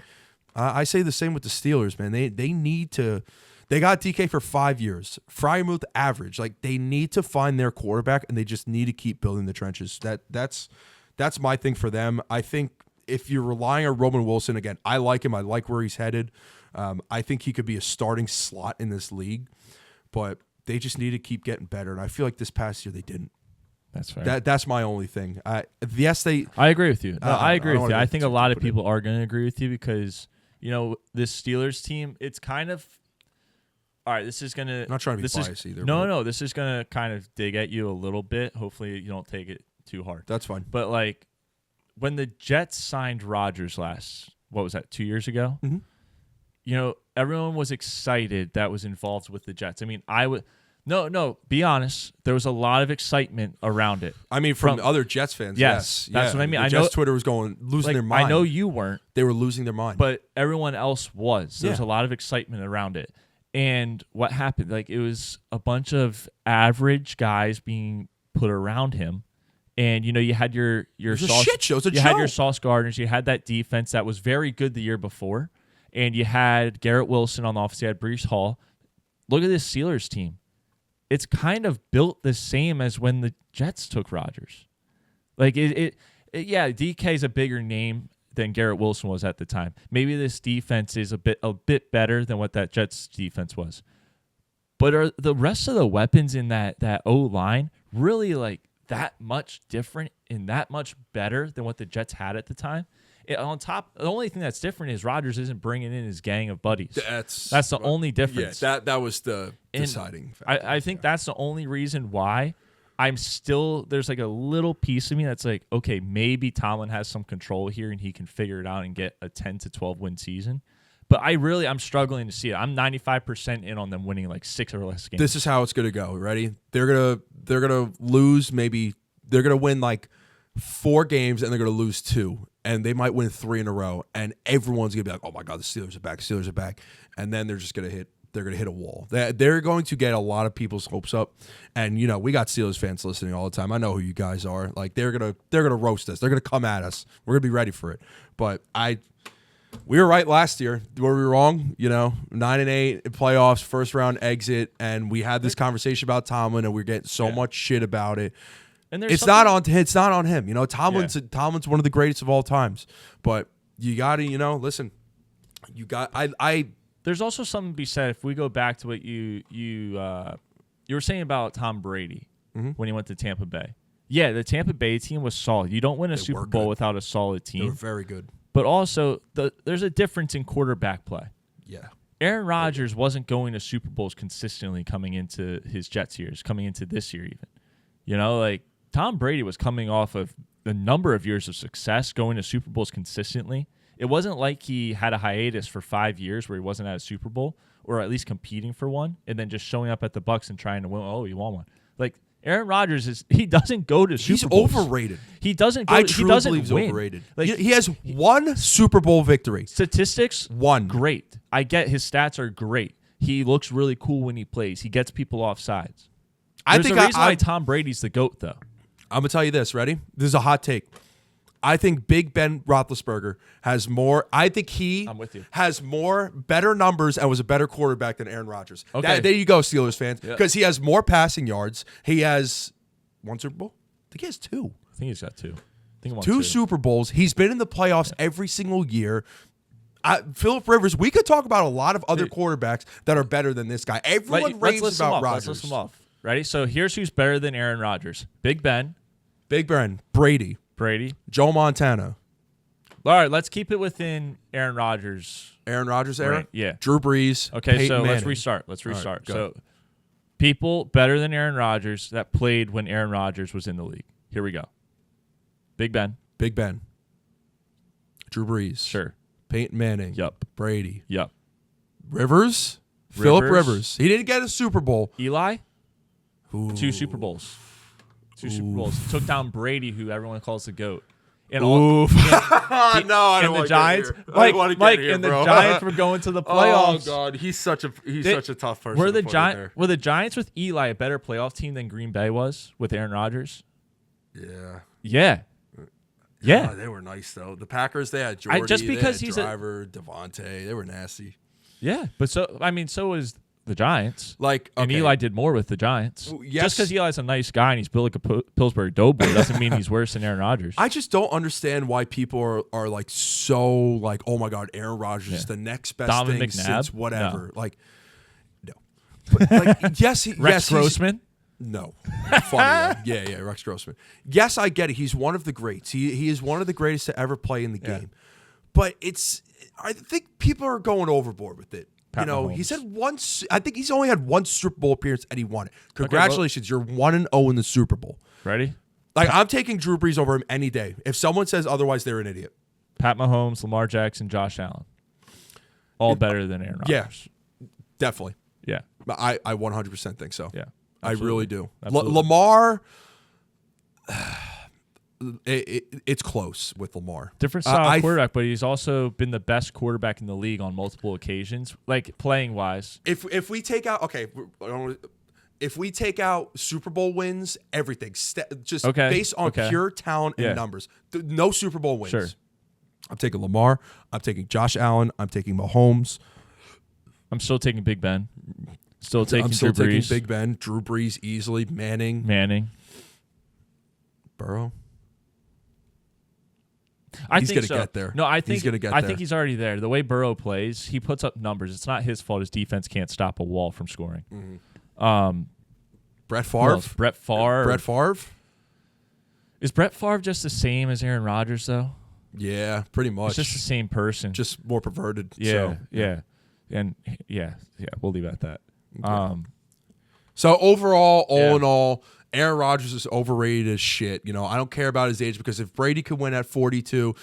I say the same with the Steelers, man. They need to. They got DK for 5 years. Freiermuth average. Like, they need to find their quarterback, and they just need to keep building the trenches. That's my thing for them. I think if you're relying on Roman Wilson, again, I like him. I like where he's headed. I think he could be a starting slot in this league, but they just need to keep getting better. And I feel like this past year they didn't. That's fair. That's my only thing. I agree with you. No, I agree with you. I think a lot of put it. people are going to agree with you because, this Steelers team, it's kind of, all right, this is going to. I'm not trying to be biased either. No, this is going to kind of dig at you a little bit. Hopefully you don't take it too hard. That's fine. But, like, when the Jets signed Rodgers what was that, 2 years ago? Mm-hmm. Everyone was excited that was involved with the Jets. I mean, No, be honest. There was a lot of excitement around it. I mean, from other Jets fans, yes. That's what I mean. The Jets Twitter was losing their mind. I know you weren't. They were losing their mind. But everyone else was. There was a lot of excitement around it. And what happened? Like, it was a bunch of average guys being put around him. And, you had your Sauce. Shit show. You had your Sauce Gardners. You had that defense that was very good the year before. And you had Garrett Wilson on the offense. You had Breece Hall. Look at this Steelers team. It's kind of built the same as when the Jets took Rodgers. Like, DK is a bigger name than Garrett Wilson was at the time. Maybe this defense is a bit better than what that Jets defense was. But are the rest of the weapons in that O-line really, like, that much different and that much better than what the Jets had at the time? On top, the only thing that's different is Rodgers isn't bringing in his gang of buddies. That's the only difference. Yeah, that was the deciding factor. I think that's the only reason why I'm still, there's like a little piece of me that's like, okay, maybe Tomlin has some control here and he can figure it out and get a 10 to 12 win season. But I'm struggling to see it. I'm 95% in on them winning like 6 or less games. This is how it's going to go. Ready? They're going to lose they're going to win like 4 games and they're going to lose 2. And they might win 3 in a row, and everyone's gonna be like, "Oh my God, the Steelers are back!" And then they're just gonna hit a wall. They're going to get a lot of people's hopes up, and we got Steelers fans listening all the time. I know who you guys are. Like they're gonna roast us. They're gonna come at us. We're gonna be ready for it. But we were right last year. Were we wrong? 9-8 playoffs, first round exit, and we had this conversation about Tomlin, and we're getting so much shit about it. And it's not on him. Tomlin's one of the greatest of all times. But you got to, listen. You got There's also something to be said if we go back to what you were saying about Tom Brady when he went to Tampa Bay. Yeah, the Tampa Bay team was solid. You don't win a Super Bowl without a solid team. They were very good. But also, there's a difference in quarterback play. Yeah. Aaron Rodgers wasn't going to Super Bowls consistently coming into his Jets years, coming into this year even. Tom Brady was coming off of a number of years of success, going to Super Bowls consistently. It wasn't like he had a hiatus for 5 years where he wasn't at a Super Bowl or at least competing for one and then just showing up at the Bucs and trying to win. Oh, you won one. Like, Aaron Rodgers he doesn't go to Super Bowls. He's overrated. He doesn't go. I truly believe he's win. Overrated. Like, he has 1 Super Bowl victory. Statistics, 1. Great. I get his stats are great. He looks really cool when he plays. He gets people off sides. There's a reason why Tom Brady's the GOAT, though. I'm going to tell you this. Ready? This is a hot take. I think Big Ben Roethlisberger has more. I think I'm with you. has better numbers and was a better quarterback than Aaron Rodgers. Okay. There you go, Steelers fans. Because he has more passing yards. He has 1 Super Bowl? I think he has 2. I think he's got 2. I think 2 Super Bowls. He's been in the playoffs every single year. Phillip Rivers, we could talk about a lot of other quarterbacks that are better than this guy. Everyone raves about Rodgers. Let's list them off. Ready? So here's who's better than Aaron Rodgers. Big Ben, Brady, Joe Montana. All right, let's keep it within Aaron Rodgers. Aaron Rodgers era? Right, yeah. Drew Brees. Okay, Peyton so Manning. let's restart. Right, so people better than Aaron Rodgers that played when Aaron Rodgers was in the league. Here we go. Big Ben. Drew Brees. Sure. Peyton Manning. Yup. Brady. Yup. Rivers. Phillip Rivers. He didn't get a Super Bowl. Eli. Ooh. 2 Super Bowls. 2 Super Bowls. He took down Brady, who everyone calls the GOAT. And Oof. No, I don't want want the Giants. The Giants were going to the playoffs. Oh God, he's such a tough person. Were the Giants with Eli a better playoff team than Green Bay was with Aaron Rodgers? Yeah. Yeah. Yeah. Oh, they were nice though. The Packers, they had Jordy, just because they had he's Driver, Devontae. They were nasty. Yeah, but so was the Giants. Like, and okay. Eli did more with the Giants. Well, yes. Just because Eli's a nice guy and he's built like a Pillsbury Doughboy doesn't mean he's worse than Aaron Rodgers. I just don't understand why people are like so like, oh my God, Aaron Rodgers is the next best Donovan thing McNabb? since whatever. No. Like, no. But like, yes, Rex Grossman? No. Funny. Yeah, Rex Grossman. Yes, I get it. He's one of the greats. He is one of the greatest to ever play in the game. But I think people are going overboard with it. Pat Mahomes. He said once. I think he's only had one Super Bowl appearance and he won it. Congratulations, you're 1-0 in the Super Bowl. Ready? Like, I'm taking Drew Brees over him any day. If someone says otherwise, they're an idiot. Pat Mahomes, Lamar Jackson, Josh Allen. All better than Aaron Rodgers. Yeah, definitely. Yeah. I 100% think so. Yeah. I really do. Absolutely. Lamar, it's close with Lamar. Different style quarterback, but he's also been the best quarterback in the league on multiple occasions, like playing wise. If we take out if we take out Super Bowl wins, everything just based on pure talent and numbers, no Super Bowl wins. Sure. I'm taking Lamar. I'm taking Josh Allen. I'm taking Mahomes. I'm still taking Big Ben. I'm taking Brees. Big Ben, Drew Brees easily, Manning, Burrow. He's going to get there. No, I think he's going to get I there. think he's already there. The way Burrow plays, he puts up numbers. It's not his fault. His defense can't stop a wall from scoring. Mm-hmm. Brett Favre. Brett Favre. Is Brett Favre just the same as Aaron Rodgers though? Yeah, pretty much. It's just the same person. Just more perverted. Yeah. And we'll leave it at that. Okay. So overall, all in all, Aaron Rodgers is overrated as shit. I don't care about his age because if Brady could win at 42,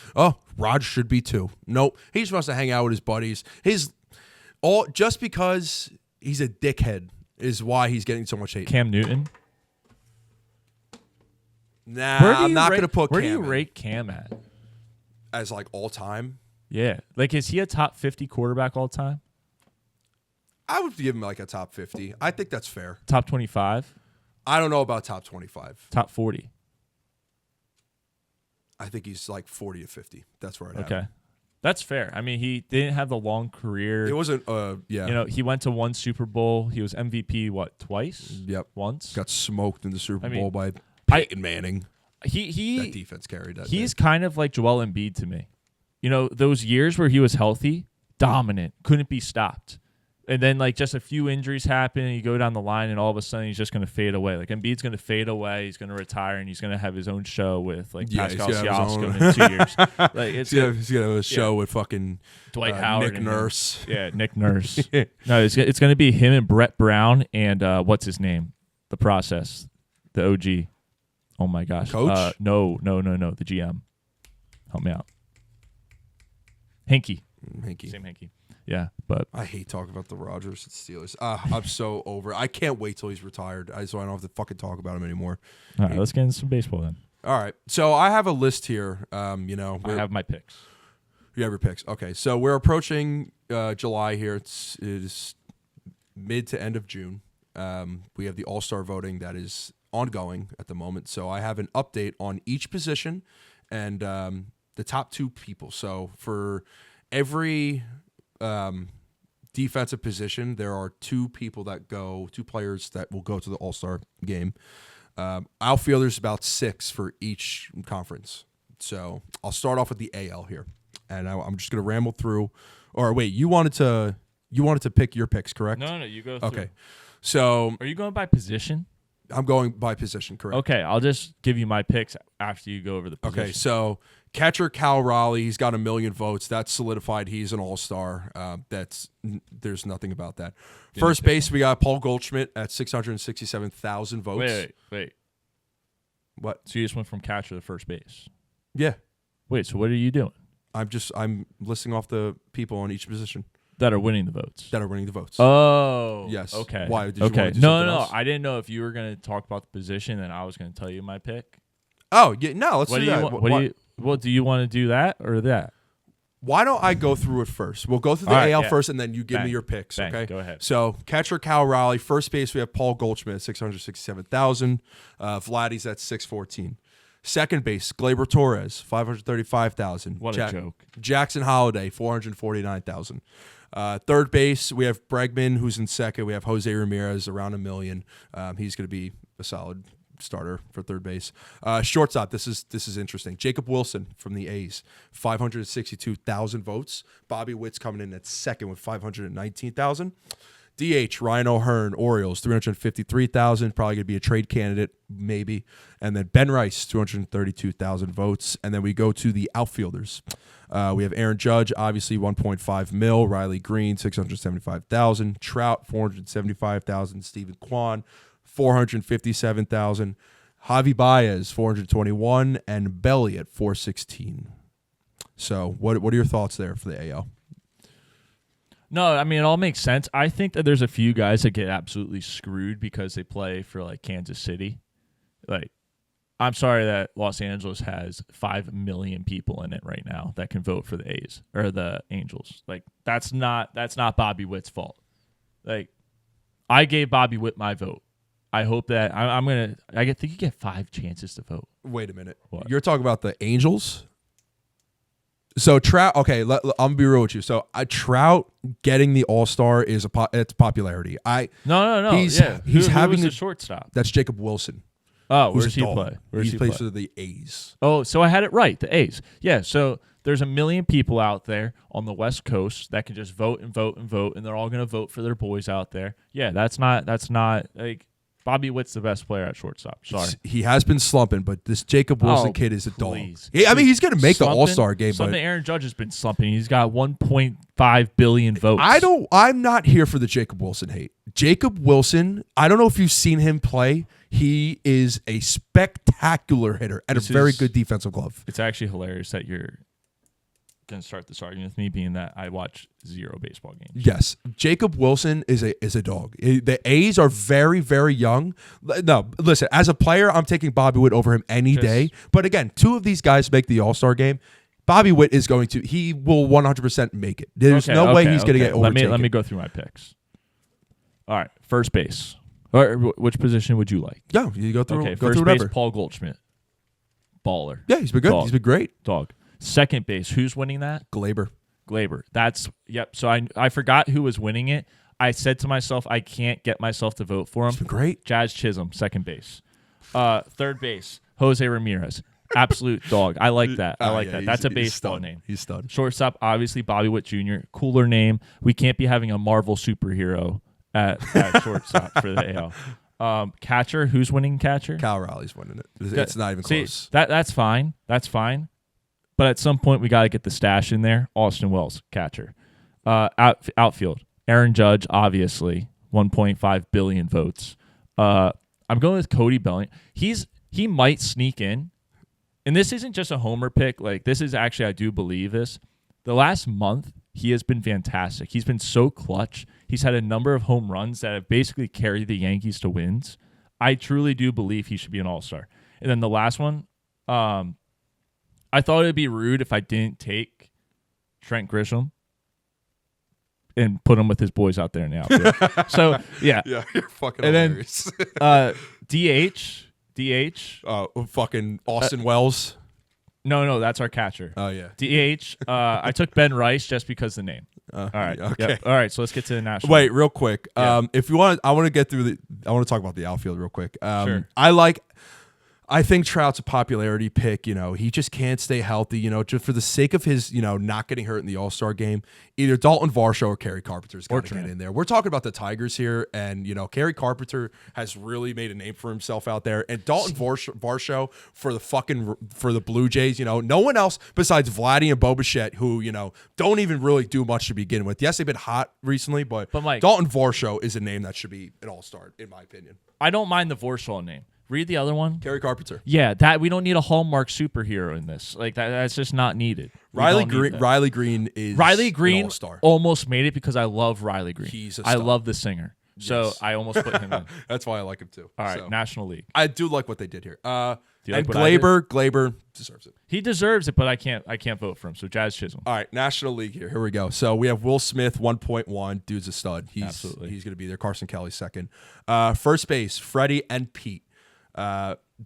Rodgers should be too. Nope. He's supposed to hang out with his buddies. Just because he's a dickhead is why he's getting so much hate. Cam Newton? Nah, I'm not going to put Cam Where do you rate Cam at? As like all time? Yeah. Like, is he a top 50 quarterback all time? I would give him like a top 50. I think that's fair. Top 25? I don't know about top 25. Top 40? I think he's like 40 to 50. That's where I'd have him. That's fair. I mean, he didn't have the long career. It wasn't, he went to one Super Bowl. He was MVP, twice? Yep. Once? Got smoked in the Super Bowl by Peyton Manning. That defense carried that. He's kind of like Joel Embiid to me. Those years where he was healthy, dominant, couldn't be stopped. And then, just a few injuries happen, and you go down the line, and all of a sudden, he's just going to fade away. Like, Embiid's going to fade away. He's going to retire, and he's going to have his own show with, Pascal Siakam in 2 years. He's going to have a show with fucking Dwight Howard. Nick Nurse. Yeah, Nick Nurse. No, it's going to be him and Brett Brown and, what's his name? The Process. The OG. Oh, my gosh. Coach? No. The GM. Help me out. Hinkie. Same Hinkie. Yeah, but I hate talking about the Rodgers and Steelers. I'm so over it. I can't wait till he's retired, so I don't have to fucking talk about him anymore. All right, let's get into some baseball then. All right, so I have a list here. I have my picks. You have your picks. Okay, so we're approaching July here. It is mid to end of June. We have the All-Star voting that is ongoing at the moment. So I have an update on each position and the top two people. So for every defensive position, there are two players that will go to the All-Star game. Outfielders about 6 for each conference. So I'll start off with the AL here, and I'm just going to ramble through. Or wait, you wanted to pick your picks, correct? No, you go through. Okay. So are you going by position? I'm going by position, correct? Okay, I'll just give you my picks after you go over the position. Okay, so catcher Cal Raleigh, he's got 1 million votes. That's solidified. He's an all-star. There's nothing about that. First base, we got Paul Goldschmidt at 667,000 votes. Wait. What? So you just went from catcher to first base? Yeah. Wait, so what are you doing? I'm listing off the people on each position that are winning the votes. Oh. Yes. Okay. Why? Did you want to do No. else? I didn't know if you were going to talk about the position and I was going to tell you my pick. Oh, yeah. No, let's do that. Do you want to do that or that? Why don't I go through it first? We'll go through the AL first, and then you give me your picks, okay? Go ahead. So, catcher Cal Raleigh. First base, we have Paul Goldschmidt at 667,000. Vladdy's at 614. Second base, Gleyber Torres, 535,000. What a joke. Jackson Holiday, 449,000. Third base, we have Bregman, who's in second. We have Jose Ramirez, around $1 million. He's going to be a solid starter for third base. Shortstop, this is interesting. Jacob Wilson from the A's, 562,000 votes. Bobby Witt's coming in at second with 519,000. DH, Ryan O'Hearn, Orioles, 353,000. Probably going to be a trade candidate, maybe. And then Ben Rice, 232,000 votes. And then we go to the outfielders. We have Aaron Judge, obviously 1.5 mil. Riley Green, 675,000. Trout, 475,000. Stephen Kwan, 457,000. Javi Baez, 421. And Belly at 416. So what are your thoughts there for the AL? No, I mean, it all makes sense. I think that there's a few guys that get absolutely screwed because they play for, like, Kansas City. Like, I'm sorry that Los Angeles has 5 million people in it right now that can vote for the A's or the Angels. Like, that's not Bobby Witt's fault. Like, I gave Bobby Witt my vote. I hope that I think you get 5 chances to vote. Wait a minute. What? You're talking about the Angels? So Trout, okay, I'm gonna be real with you. So Trout getting the All-Star is it's popularity. No. He's having who's the shortstop. That's Jacob Wilson. Oh, where's he play? He plays for the A's. Oh, so I had it right, the A's. Yeah, so there's 1 million people out there on the West Coast that can just vote and vote and vote, and they're all gonna vote for their boys out there. Yeah, that's not like Bobby Witt's the best player at shortstop. Sorry. He has been slumping, but this Jacob Wilson kid is a dog. Yeah, I mean, he's going to make the All-Star game. But Aaron Judge has been slumping. He's got 1.5 billion votes. I'm not here for the Jacob Wilson hate. Jacob Wilson, I don't know if you've seen him play. He is a spectacular hitter and a very good defensive glove. It's actually hilarious that you're going to start this argument with me, being that I watch 0 baseball games. Yes, Jacob Wilson is a dog. The A's are very, very young. No, listen, as a player, I'm taking Bobby Witt over him any day. But again, 2 of these guys make the All-Star game. Bobby Witt is he will 100% make it. There's no way he's going to get overtaken. Let me go through my picks. All right, first base. Or which position would you like? Yeah, you go through. Okay, go first through base, whatever. Paul Goldschmidt. Baller. Yeah, he's been good. He's been great. Dog. Second base, who's winning that? Gleyber. Yep. So I forgot who was winning it. I said to myself, I can't get myself to vote for him. He's been great. Jazz Chisholm, second base. Third base, Jose Ramirez. Absolute dog. I like that. That. That's a baseball name. He's stunned. Shortstop, obviously Bobby Witt Jr. Cooler name. We can't be having a Marvel superhero at shortstop for the AL. Catcher, who's winning catcher? Cal Raleigh's winning it. It's not even close. That's fine. That's fine. But at some point, we got to get the stash in there. Austin Wells, catcher. Outfield, Aaron Judge, obviously, 1.5 billion votes. I'm going with Cody Bellinger. He might sneak in. And this isn't just a homer pick. Like, this is actually, I do believe this. The last month, he has been fantastic. He's been so clutch. He's had a number of home runs that have basically carried the Yankees to wins. I truly do believe he should be an all-star. And then the last one, I thought it would be rude if I didn't take Trent Grisham and put him with his boys out there in the outfield. So, yeah. Yeah, you're fucking and hilarious. Then DH. Fucking Austin Wells. No, that's our catcher. Oh, yeah. DH. I took Ben Rice just because of the name. All right. Okay. Yep. All right, so let's get to the national. Wait, real quick. Yeah. If you want, I want to get through I want to talk about the outfield real quick. Sure. I think Trout's a popularity pick. You know, he just can't stay healthy. You know, just for the sake of his, not getting hurt in the All-Star game, either Dalton Varsho or Kerry Carpenter's got to get in there. We're talking about the Tigers here, and Kerry Carpenter has really made a name for himself out there. And Dalton Varsho for the Blue Jays. No one else besides Vladdy and Bo Bichette, who don't even really do much to begin with. Yes, they've been hot recently, but Mike, Dalton Varsho is a name that should be an All-Star in my opinion. I don't mind the Varsho name. Read the other one. Kerry Carpenter. Yeah, that we don't need a Hallmark superhero in this. Like that's just not needed. Riley Green is an all-star. Almost made it because I love Riley Green. He's a I star. love the singer. So Yes. I almost put him in. That's why I like him too. All right, So, National League. I do like what they did here. Do you And like what I did? Gleyber deserves it. He deserves it, but I can't vote for him. So Jazz Chisholm. All right, National League here. Here we go. So we have Will Smith, 1.1. Dude's a stud. Absolutely. He's going to be there. Carson Kelly second. First base, Freddie and Pete.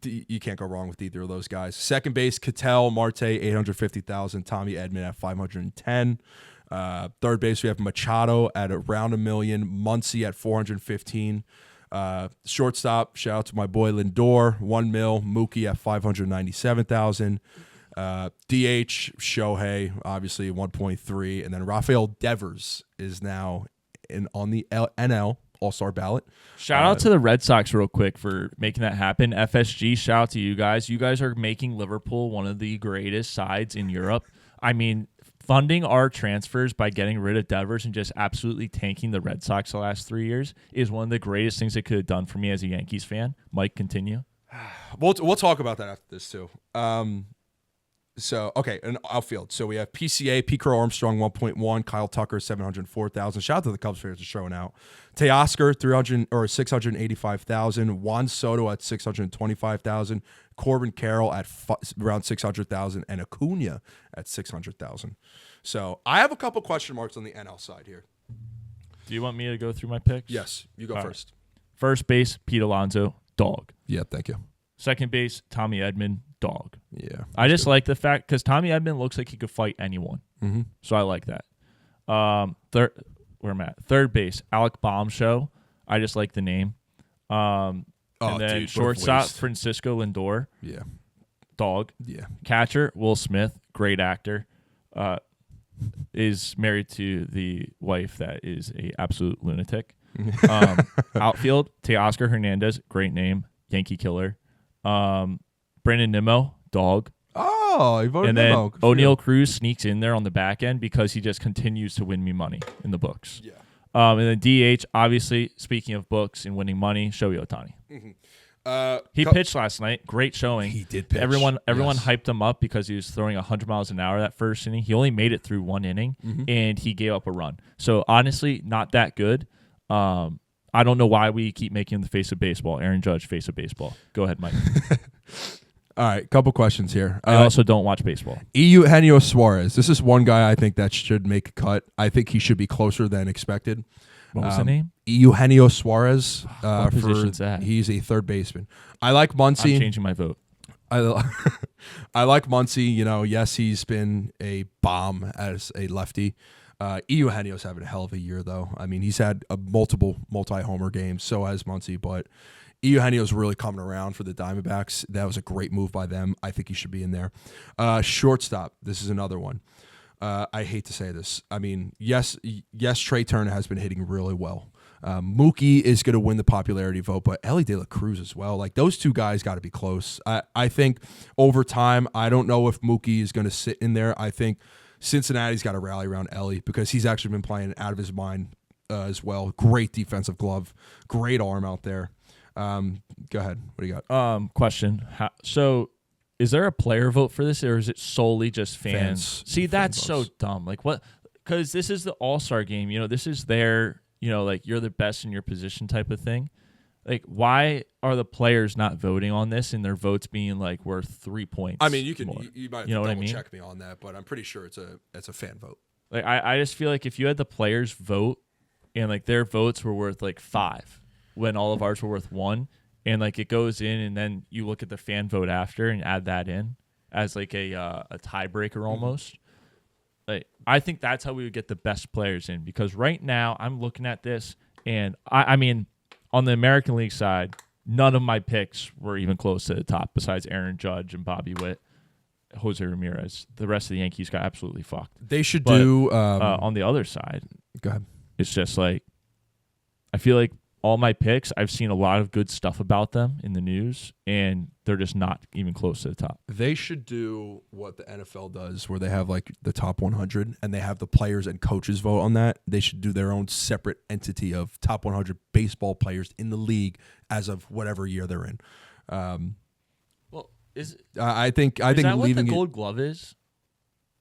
You can't go wrong with either of those guys. Second base, Ketel Marte, 850,000. Tommy Edman at 510. Third base, we have Machado at around $1 million. Muncy at 415. Shortstop, shout out to my boy Lindor, $1 million. Mookie at 597,000. DH, Shohei, obviously 1.3, and then Rafael Devers is now on the NL All-Star ballot. Shout out to the Red Sox real quick for making that happen. FSG, shout out to you guys. You guys are making Liverpool one of the greatest sides in Europe. I mean, funding our transfers by getting rid of Devers and just absolutely tanking the Red Sox the last 3 years is one of the greatest things it could have done for me as a Yankees fan. Mike, continue. We'll talk about that after this too. So, okay, an outfield. So we have PCA, Pete Crow Armstrong, 1.1, Kyle Tucker, 704,000. Shout out to the Cubs fans for showing out. Teoscar, 685,000. Juan Soto at 625,000. Corbin Carroll at around 600,000, and Acuna at 600,000. So I have a couple question marks on the NL side here. Do you want me to go through my picks? Yes, you go first. Right. First base, Pete Alonso, dog. Yeah, thank you. Second base, Tommy Edman, dog. Yeah. I just like the fact because Tommy Edman looks like he could fight anyone. Mm-hmm. So I like that. Where am I at? Third base, Alec Bombshow. I just like the name. And then dude, shortstop, Francisco Lindor. Yeah. Dog. Yeah. Catcher, Will Smith, great actor. Is married to the wife that is a absolute lunatic. Outfield, Teoscar Hernandez, great name, Yankee killer. Brandon Nimmo, dog. Oh, he voted and then Nimmo. O'Neal Cruz sneaks in there on the back end because he just continues to win me money in the books. Yeah. And then DH, obviously, speaking of books and winning money, Shohei Ohtani. Mm-hmm. He pitched last night. Great showing. He did pitch. Everyone Yes. hyped him up because he was throwing 100 miles an hour that first inning. He only made it through one inning, and he gave up a run. So, honestly, not that good. I don't know why we keep making him the face of baseball. Aaron Judge, face of baseball. Go ahead, Mike. All right, couple questions here. I also don't watch baseball. Eugenio Suarez. This is one guy I think that should make a cut. I think he should be closer than expected. What was the name? Eugenio Suarez. What position's that? He's a third baseman. I like Muncy. I'm changing my vote. I like Muncy. You know, yes, he's been a bomb as a lefty. Eugenio's having a hell of a year, though. I mean, he's had a multi-homer games. So has Muncy, but Eugenio's really coming around for the Diamondbacks. That was a great move by them. I think he should be in there. Shortstop. This is another one. I hate to say this. I mean, yes, Trey Turner has been hitting really well. Mookie is going to win the popularity vote, but Ellie De La Cruz as well. Like, those two guys got to be close. I think over time, I don't know if Mookie is going to sit in there. I think Cincinnati's got to rally around Ellie because he's actually been playing out of his mind as well. Great defensive glove, great arm out there. Go ahead. What do you got? Question. So is there a player vote for this, or is it solely just fans? See, that's so dumb. Like, what? Because this is the All-Star game. You know, this is their, you know, like, you're the best in your position type of thing. Like, why are the players not voting on this and their votes being, like, worth 3 points? I mean, you more? might You know what I double mean? check me on that, but I'm pretty sure it's a fan vote. Like, I just feel like if you had the players vote and, like, their votes were worth, like, 5 when all of ours were worth 1, and, like, it goes in and then you look at the fan vote after and add that in as, like, a tiebreaker almost. Like, I think that's how we would get the best players in, because right now I'm looking at this and I mean, on the American League side, none of my picks were even close to the top besides Aaron Judge and Bobby Witt, Jose Ramirez. The rest of the Yankees got absolutely fucked. They should do on the other side. Go ahead. It's just like, I feel like all my picks, I've seen a lot of good stuff about them in the news, and they're just not even close to the top. They should do what the NFL does, where they have like the top 100 and they have the players and coaches vote on that. They should do their own separate entity of top 100 baseball players in the league as of whatever year they're in. Well, I think that leaving what the Gold Glove is?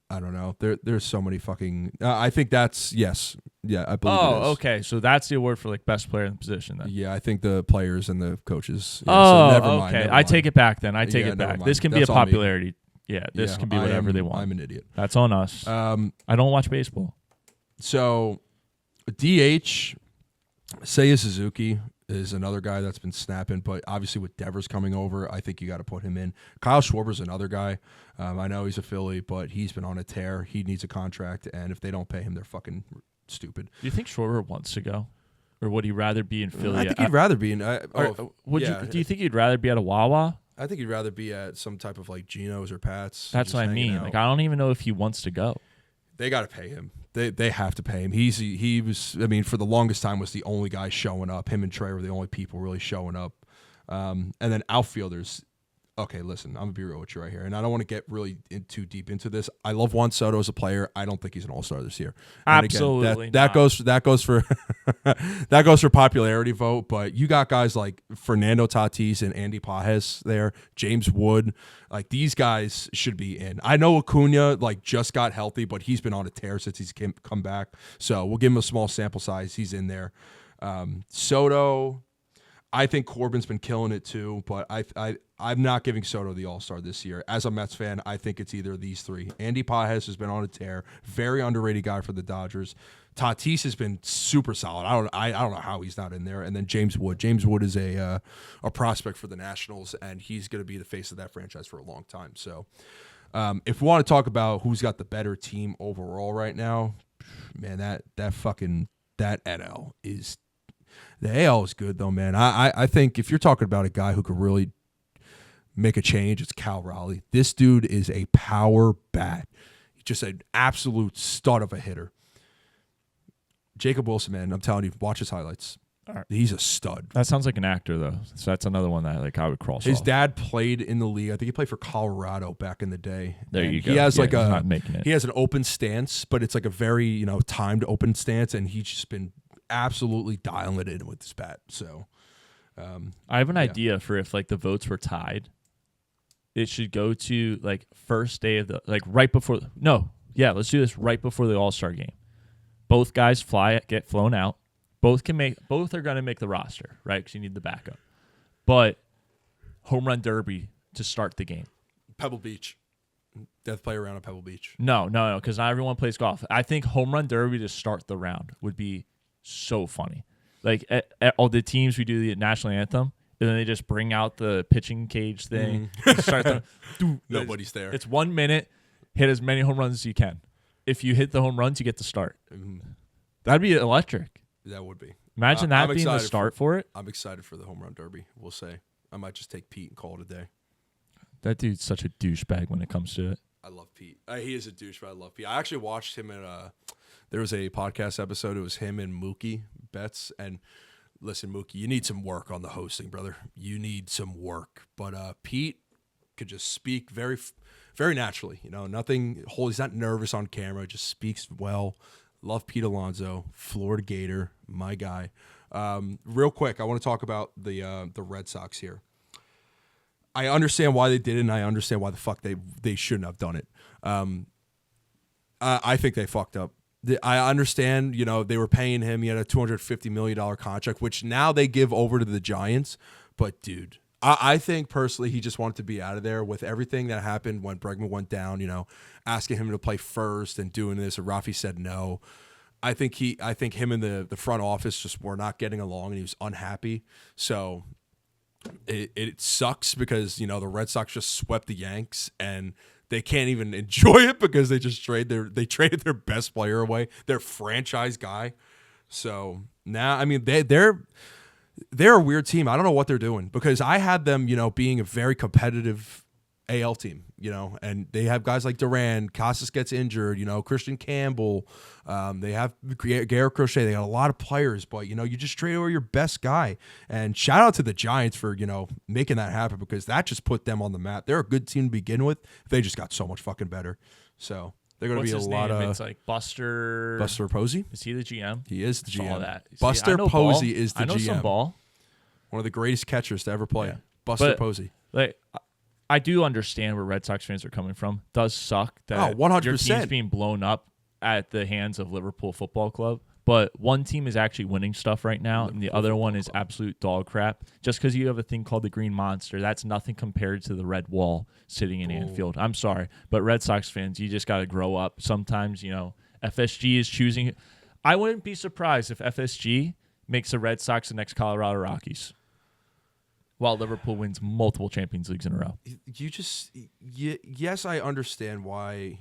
I don't know. There's so many fucking. I think that's yes. Yeah, I believe. Oh, it is. okay. So that's the award for like best player in the position then. Yeah, I think the players and the coaches. Yeah, Oh, so never mind, okay. never I mind. take it back then. I take Yeah, it never back. mind. This can be a That's on me. popularity. Yeah, this can be whatever they want. I'm an idiot. That's on us. I don't watch baseball. So, DH, Seiya Suzuki. is another guy that's been snapping, but obviously with Devers coming over, I think you got to put him in. Kyle Schwarber's another guy. I know he's a Philly, but he's been on a tear. He needs a contract, and if they don't pay him, they're fucking stupid. Do you think Schwarber wants to go? Or would he rather be in Philly? I think he'd rather be in. Do you think he'd rather be at a Wawa? I think he'd rather be at some type of like Geno's or Pat's. That's what I mean. Like, I don't even know if he wants to go. They got to pay him. They have to pay him. He was. I mean, for the longest time, was the only guy showing up. Him and Trey were the only people really showing up. And then outfielders. Okay, listen, I'm gonna be real with you right here, and I don't want to get really too deep into this. I love Juan Soto as a player. I don't think he's an all-star this year. And Absolutely, again, that goes for that goes for popularity vote. But you got guys like Fernando Tatis and Andy Pages there, James Wood. Like, these guys should be in. I know Acuna like just got healthy, but he's been on a tear since he's come back. So we'll give him a small sample size. He's in there. Soto. I think Corbin's been killing it too, but I'm not giving Soto the All-Star this year. As a Mets fan, I think it's either of these three. Andy Pages has been on a tear, very underrated guy for the Dodgers. Tatis has been super solid. I don't know how he's not in there. And then James Wood. James Wood is a prospect for the Nationals, and he's going to be the face of that franchise for a long time. So, if we want to talk about who's got the better team overall right now, man, that NL is. The AL is good, though, man. I think if you're talking about a guy who could really make a change, it's Cal Raleigh. This dude is a power bat. He's just an absolute stud of a hitter. Jacob Wilson, man, I'm telling you, watch his highlights. All right. He's a stud. That sounds like an actor, though. So that's another one that I would cross His off. dad played in the league. I think he played for Colorado back in the day. There you go. He has not making it. He has an open stance, but it's like a very timed open stance, and he's just been absolutely dialing it in with his bat. So I have an idea for if like the votes were tied, it should go to like first day of the right before. Let's do this right before the All-Star game. Both guys get flown out. Both are going to make the roster, right? Because you need the backup. But home run derby to start the game. Pebble Beach. Death play around at Pebble Beach. No, because not everyone plays golf. I think home run derby to start the round would be so funny. Like at all the teams, we do the national anthem, and then they just bring out the pitching cage thing. Start Nobody's there. It's 1 minute. Hit as many home runs as you can. If you hit the home runs, you get to start. That'd be electric. That would be. Imagine that being the start for it. I'm excited for the home run derby. We'll say. I might just take Pete and call it a day. That dude's such a douchebag when it comes to it. I love Pete. He is a douche, but I love Pete. I actually watched him in there was a podcast episode. It was him and Mookie Betts. And listen, Mookie, you need some work on the hosting, brother. You need some work. But Pete could just speak very, very naturally. Nothing. He's not nervous on camera. Just speaks well. Love Pete Alonso, Florida Gator, my guy. Real quick, I want to talk about the Red Sox here. I understand why they did it, and I understand why the fuck they shouldn't have done it. I think they fucked up. I understand, they were paying him. He had a $250 million contract, which now they give over to the Giants. But, dude, I think personally he just wanted to be out of there with everything that happened when Bregman went down, asking him to play first and doing this. And Rafi said no. I think him and the front office just were not getting along, and he was unhappy. So it sucks because, the Red Sox just swept the Yanks, and they can't even enjoy it because they just traded their best player away, their franchise guy. So now, I mean, they're a weird team. I don't know what they're doing because I had them, being a very competitive AL team, and they have guys like Duran, Casas gets injured, Christian Campbell, they have Garrett Crochet. They got a lot of players, but you just trade over your best guy. And shout out to the Giants for making that happen because that just put them on the map. They're a good team to begin with. They just got so much fucking better. So they're going to be a lot of. It's like Buster Posey. Is he the GM? He is the GM. Saw that. Buster Posey is the GM. I know some ball. One of the greatest catchers to ever play. Yeah. Buster Posey. I do understand where Red Sox fans are coming from. It does suck that 100%. your team's being blown up at the hands of Liverpool Football Club. But one team is actually winning stuff right now, and the other one is absolute dog crap. Just because you have a thing called the Green Monster, that's nothing compared to the Red Wall sitting in Anfield. I'm sorry, but Red Sox fans, you just got to grow up. Sometimes, FSG is choosing. I wouldn't be surprised if FSG makes the Red Sox the next Colorado Rockies, while Liverpool wins multiple Champions Leagues in a row. Yes, I understand why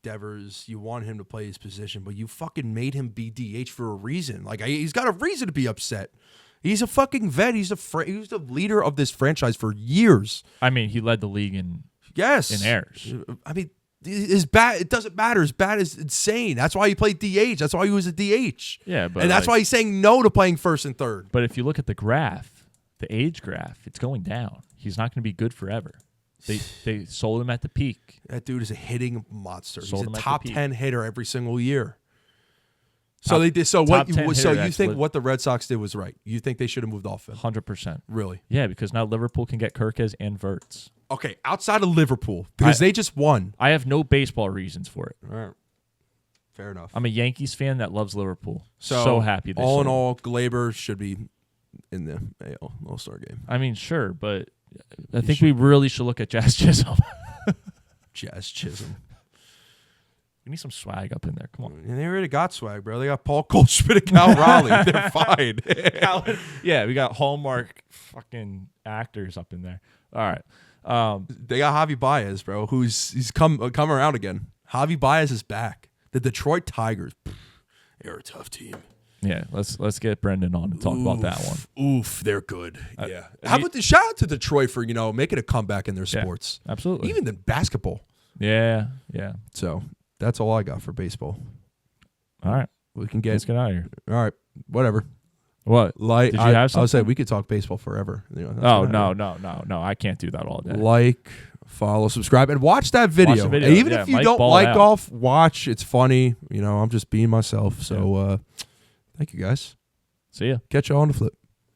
Devers, you want him to play his position, but you fucking made him be DH for a reason. Like, he's got a reason to be upset. He's a fucking vet. He was the leader of this franchise for years. I mean, he led the league in errors. I mean, his bat, it doesn't matter. His bat is insane. That's why he played DH. That's why he was a DH. Yeah, but and that's why he's saying no to playing first and third. But if you look at the graph, the age graph, it's going down. He's not going to be good forever. They sold him at the peak. That dude is a hitting monster. Sold He's him a at top the peak. 10 hitter every single year. Top- They did. So top what? 10 So hitter you think that's what the Red Sox did was right? You think they should have moved off him? 100%. Really? Yeah, because now Liverpool can get Kirkes and Verts. Okay, outside of Liverpool, because they just won. I have no baseball reasons for it. All right. Fair enough. I'm a Yankees fan that loves Liverpool. So happy. All in all, Glaber should be in the AL All-Star Game. I mean, sure, but I think we really should look at Jazz Chisholm. Jazz Chisholm. We need some swag up in there. Come on. And they already got swag, bro. They got Paul Goldschmidt and Cal Raleigh. They're fine. Yeah, we got Hallmark fucking actors up in there. All right. They got Javi Baez, bro, he's come around again. Javi Baez is back. The Detroit Tigers, they're a tough team. Yeah, let's get Brendan on to talk about that one. Oof, they're good. Yeah. How about the shout out to Detroit for, making a comeback in their sports. Absolutely. Even in basketball. Yeah. So that's all I got for baseball. All right. We can get Let's get out of here. All right. Whatever. What? Did you have something? I would say we could talk baseball forever. Oh, no. I can't do that all day. Like, follow, subscribe, and watch that video. Watch the video. Even Yeah, if you Mike don't balled like out. golf, watch. It's funny. I'm just being myself. So thank you, guys. See ya. Catch you all on the flip.